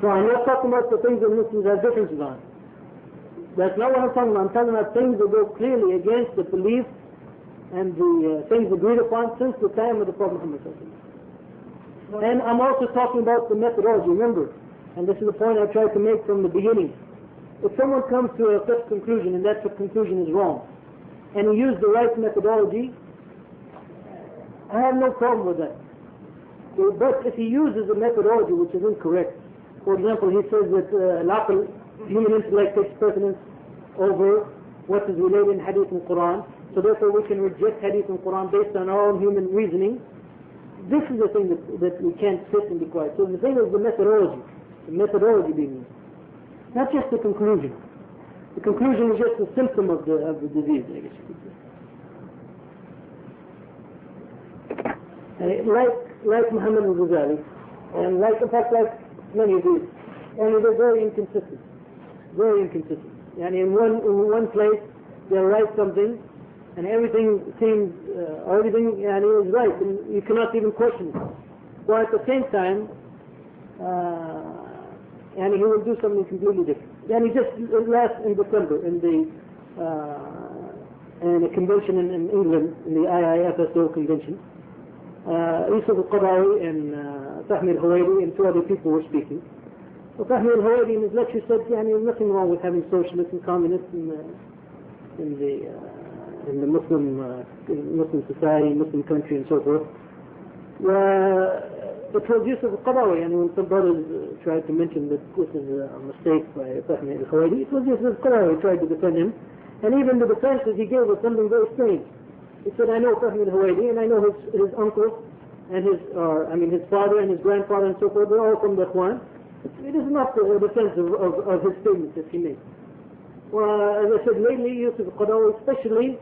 So I'm not talking about the things that Muslims have differences on. That's not what I'm talking about. I'm talking about things that go clearly against the belief and the things agreed upon since the time of the Prophet Muhammad. And I'm also talking about the methodology, remember, and this is the point I tried to make from the beginning. If someone comes to a fifth conclusion and that fifth conclusion is wrong, and he used the right methodology, I have no problem with that. But if he uses a methodology which is incorrect, for example, he says that human intellect takes precedence over what is related in Hadith and Qur'an, so therefore we can reject Hadith and Qur'an based on our own human reasoning. This is the thing that we can't sit and be quiet. So the thing is the methodology being used. Not just the conclusion. The conclusion is just a symptom of the disease, I guess you could say. Like Muhammad al-Ghazali, and in fact like many of these, and they're very inconsistent. Very inconsistent. And in one place they'll write something, and everything seems, everything is right, and you cannot even question it. While at the same time, and he will do something completely different. And he just last in December in a convention in England, in the IIFSO convention, Yusuf al-Qadawi and Fahmi al-Huwaidi and two other people were speaking. So Fahmi al-Huwaidi in his lecture said, there's nothing wrong with having socialists and communists in the Muslim society, Muslim country, and so forth. It was Yusuf al-Qadawi, and when some brothers tried to mention that this is a mistake by Fahmi al-Huwaidi, it was Yusuf al-Qadawi who tried to defend him, and even the defenses he gave was something very strange. He said, I know Fahmi al-Huwaidi, and I know his uncle, and his father and his grandfather and so forth, they're all from the Ikhwan. It is not a defense of his statements that he made. Well, as I said lately, Yusuf al-Qadawi especially,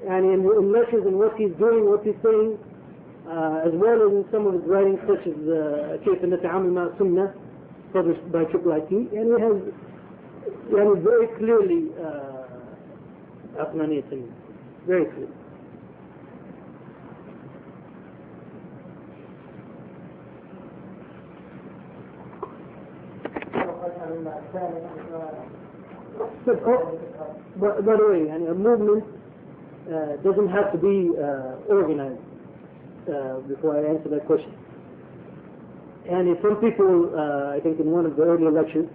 and in lectures and what he's doing, what he's saying, as well as in some of his writings such as كيف نتعامل مع السنة published by IIIT, and he has very clearly عقلانية very clear. by the way, a movement doesn't have to be organized. Before I answer that question, and if some people, I think in one of the earlier lectures,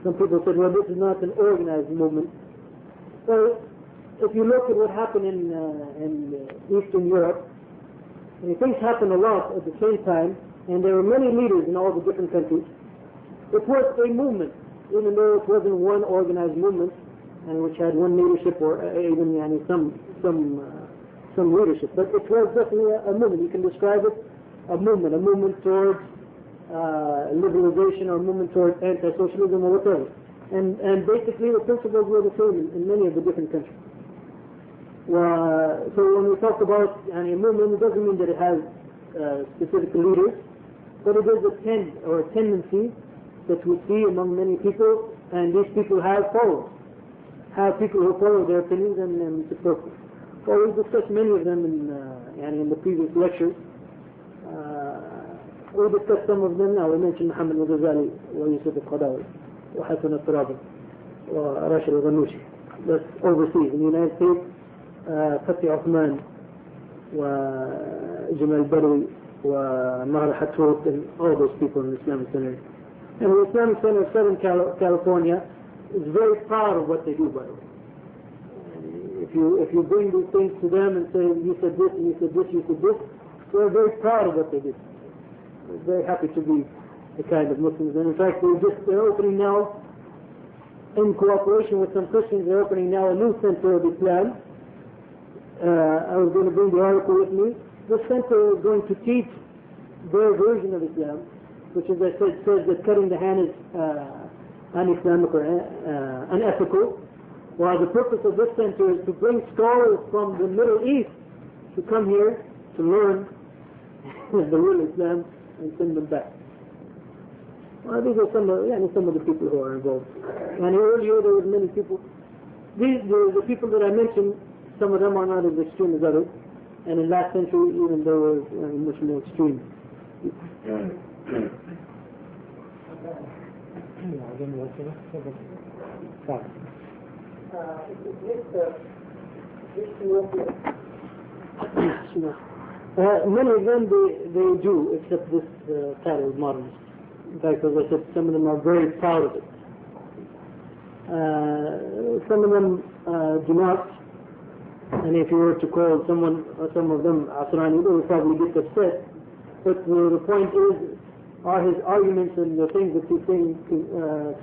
some people said, well, this is not an organized movement. Well, if you look at what happened in Eastern Europe, things happened a lot at the same time, and there were many leaders in all the different countries. It was a movement, even though it wasn't one organized movement, and which had one leadership or even some leadership. But it was definitely a movement. You can describe it a movement towards liberalization, or a movement towards anti-socialism, or whatever. And basically the principles were the same in many of the different countries. So when we talk about a movement, it doesn't mean that it has specific leaders, but it is a tendency that we see among many people, and these people have followers, have people who follow their opinions and support them. Well, we discussed many of them in the previous lectures. We discussed some of them now. We mentioned Muhammad al-Ghazali, ويوسف القرضاوي, وحسن الترابي, وراشد الغنوشي. That's overseas. In the United States, فتحي عثمان, وجمال بدوي, ومهر حتروت, and all those people in the Islamic Center. And the Islamic Center of Southern California is very proud of what they do, by the way. If you bring these things to them and say, you said this, and you said this, you said this, they're very proud of what they did. They're very happy to be the kind of Muslims. And in fact, they're opening now, in cooperation with some Christians, they're opening now a new center of Islam. I was going to bring the article with me. This center is going to teach their version of Islam, which, as I said, says that cutting the hand is un-Islamic or unethical. While the purpose of this center is to bring scholars from the Middle East to come here to learn the real Islam and send them back. Well, these are some of the people who are involved. And earlier there was many people. The people that I mentioned, some of them are not as extreme as others. And in last century, even there was much more extreme. Many of them they do, except this title, Modernist. In fact, as I said, some of them are very proud of it. Some of them do not. And if you were to call some of them Asrani, they would probably get upset. But the point is, are his arguments and the things that he's saying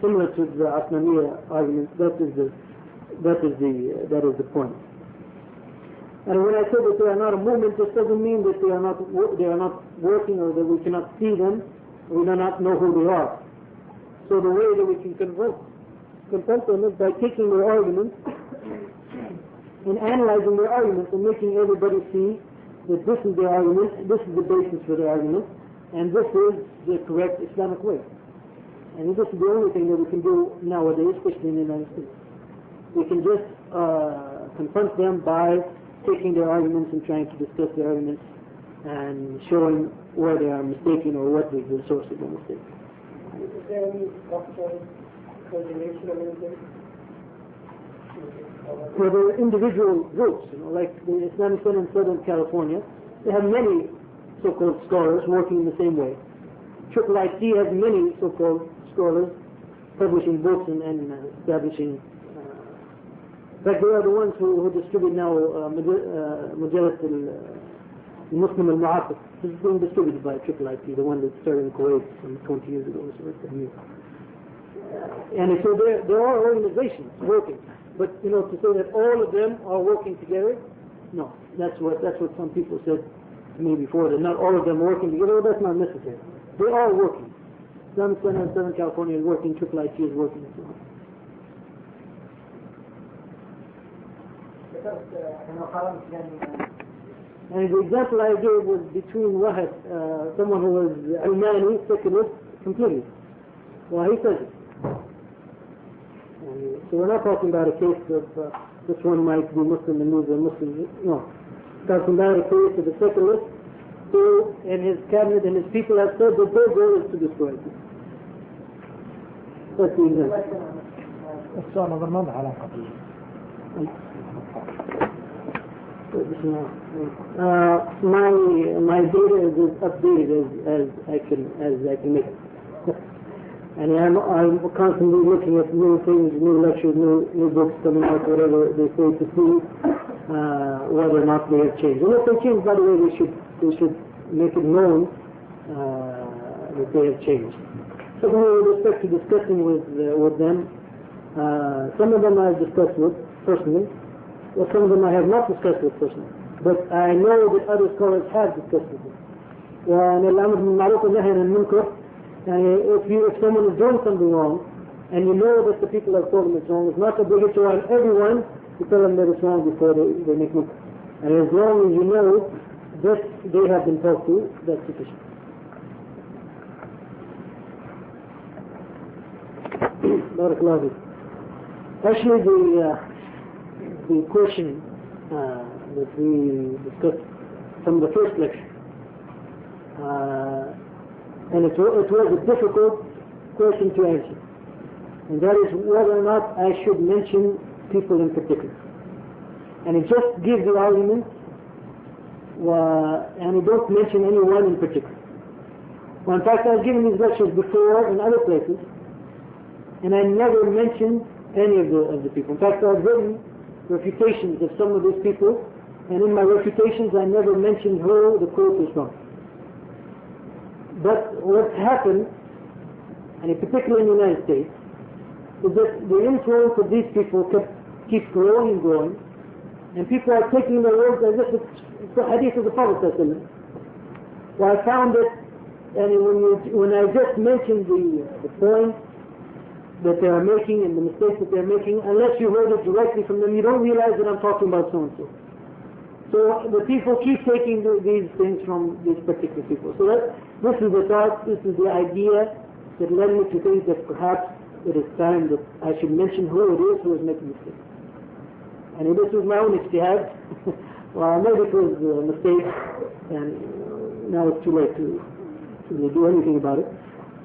similar to the Asmaniya arguments? That is the point. And when I say that they are not a movement, this doesn't mean that they are not working, or that we cannot see them, or we do not know who they are. So the way that we can confront them is by taking their arguments and analyzing their arguments and making everybody see that this is their argument, this is the basis for their argument, and this is the correct Islamic way. And this is the only thing that we can do nowadays, especially in the United States. We can just confront them by taking their arguments and trying to discuss their arguments and showing where they are mistaken or what is the source of their mistake. Is there any possible coordination or anything? For the individual groups, like the Islamic Center in Southern California, they have many so-called scholars working in the same way. IIIT has many so-called scholars publishing books and establishing. In fact, they are the ones who distribute now Majalat al-Muslim al-Mu'afif. This is being distributed by IIIT, the one that started in Kuwait some 20 years ago. And so there are organizations working. But to say that all of them are working together, no. That's what some people said to me before, that not all of them are working together. Well, that's not necessary. They're all working. Islamic Center in Southern California is working, IIIT is working, and so on. And the example I gave was between Wahid, someone who was Almani, secularist, completely. Well, he says it. So we're not talking about a case of this one might be Muslim and these are Muslims. No. We're talking about a case of a secularist who, and his cabinet and his people have said that their goal is to destroy it. That's the example. السؤال هذا ما له علاقة فيه. My data is as updated as I can make it. And I'm constantly looking at new things, new lectures, new books coming out, whatever they say, to see whether or not they have changed. And if they change, by the way, they should make it known that they have changed. So with respect to discussing with them, some of them I have discussed with personally, or some of them I have not discussed with personally. But I know that other scholars have discussed with them. وأن الأمر بالمعروف والنهي عن المنكر. If someone is doing something wrong, and you know that the people have told them it's wrong, it's not obligatory on everyone to tell them that it's wrong before they make munkar. And as long as you know that they have been talked to, that's sufficient. Barakallahu fiik. Actually, the question that we discussed from the first lecture, and it was a difficult question to answer, and that is whether or not I should mention people in particular. And it just gives the argument, and it don't mention anyone in particular. Well, in fact, I've given these lectures before in other places, and I never mentioned any of the people. In fact, I've written refutations of some of these people, and in my refutations I never mentioned who the quote was from. But what happened, and particularly in the United States, is that the influence of these people keeps growing and growing, and people are taking their words as if it's the hadith of the Prophet. Well, I found that, and when I just mentioned the point that they are making and the mistakes that they're making, unless you heard it directly from them, you don't realize that I'm talking about so and so. So the people keep taking these things from these particular people. So this is the thought, this is the idea that led me to think that perhaps it is time that I should mention who it is who is making mistakes. And this was my own ijtihad. Well, maybe it was a mistake, and now it's too late to do anything about it.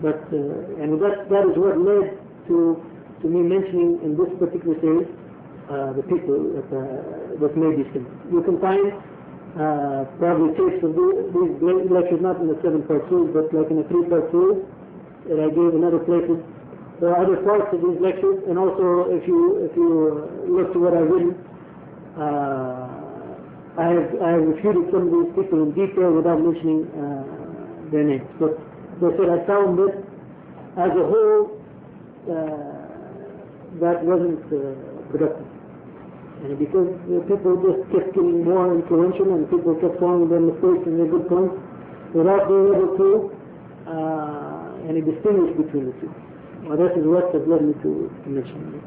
But and that is what led to me mentioning in this particular series the people that made these things. You can find probably tapes of these lectures not in the 7-part series, but like in a 3-part series that I gave in other places. There are other parts of these lectures, and also if you look to what I've written, I have refuted some of these people in detail without mentioning their names. But as I said, I found that as a whole that wasn't productive. And because people just kept getting more influential and people kept finding their mistakes and their good points without being able to distinguish between the two. Well, that is what has led me to mention it.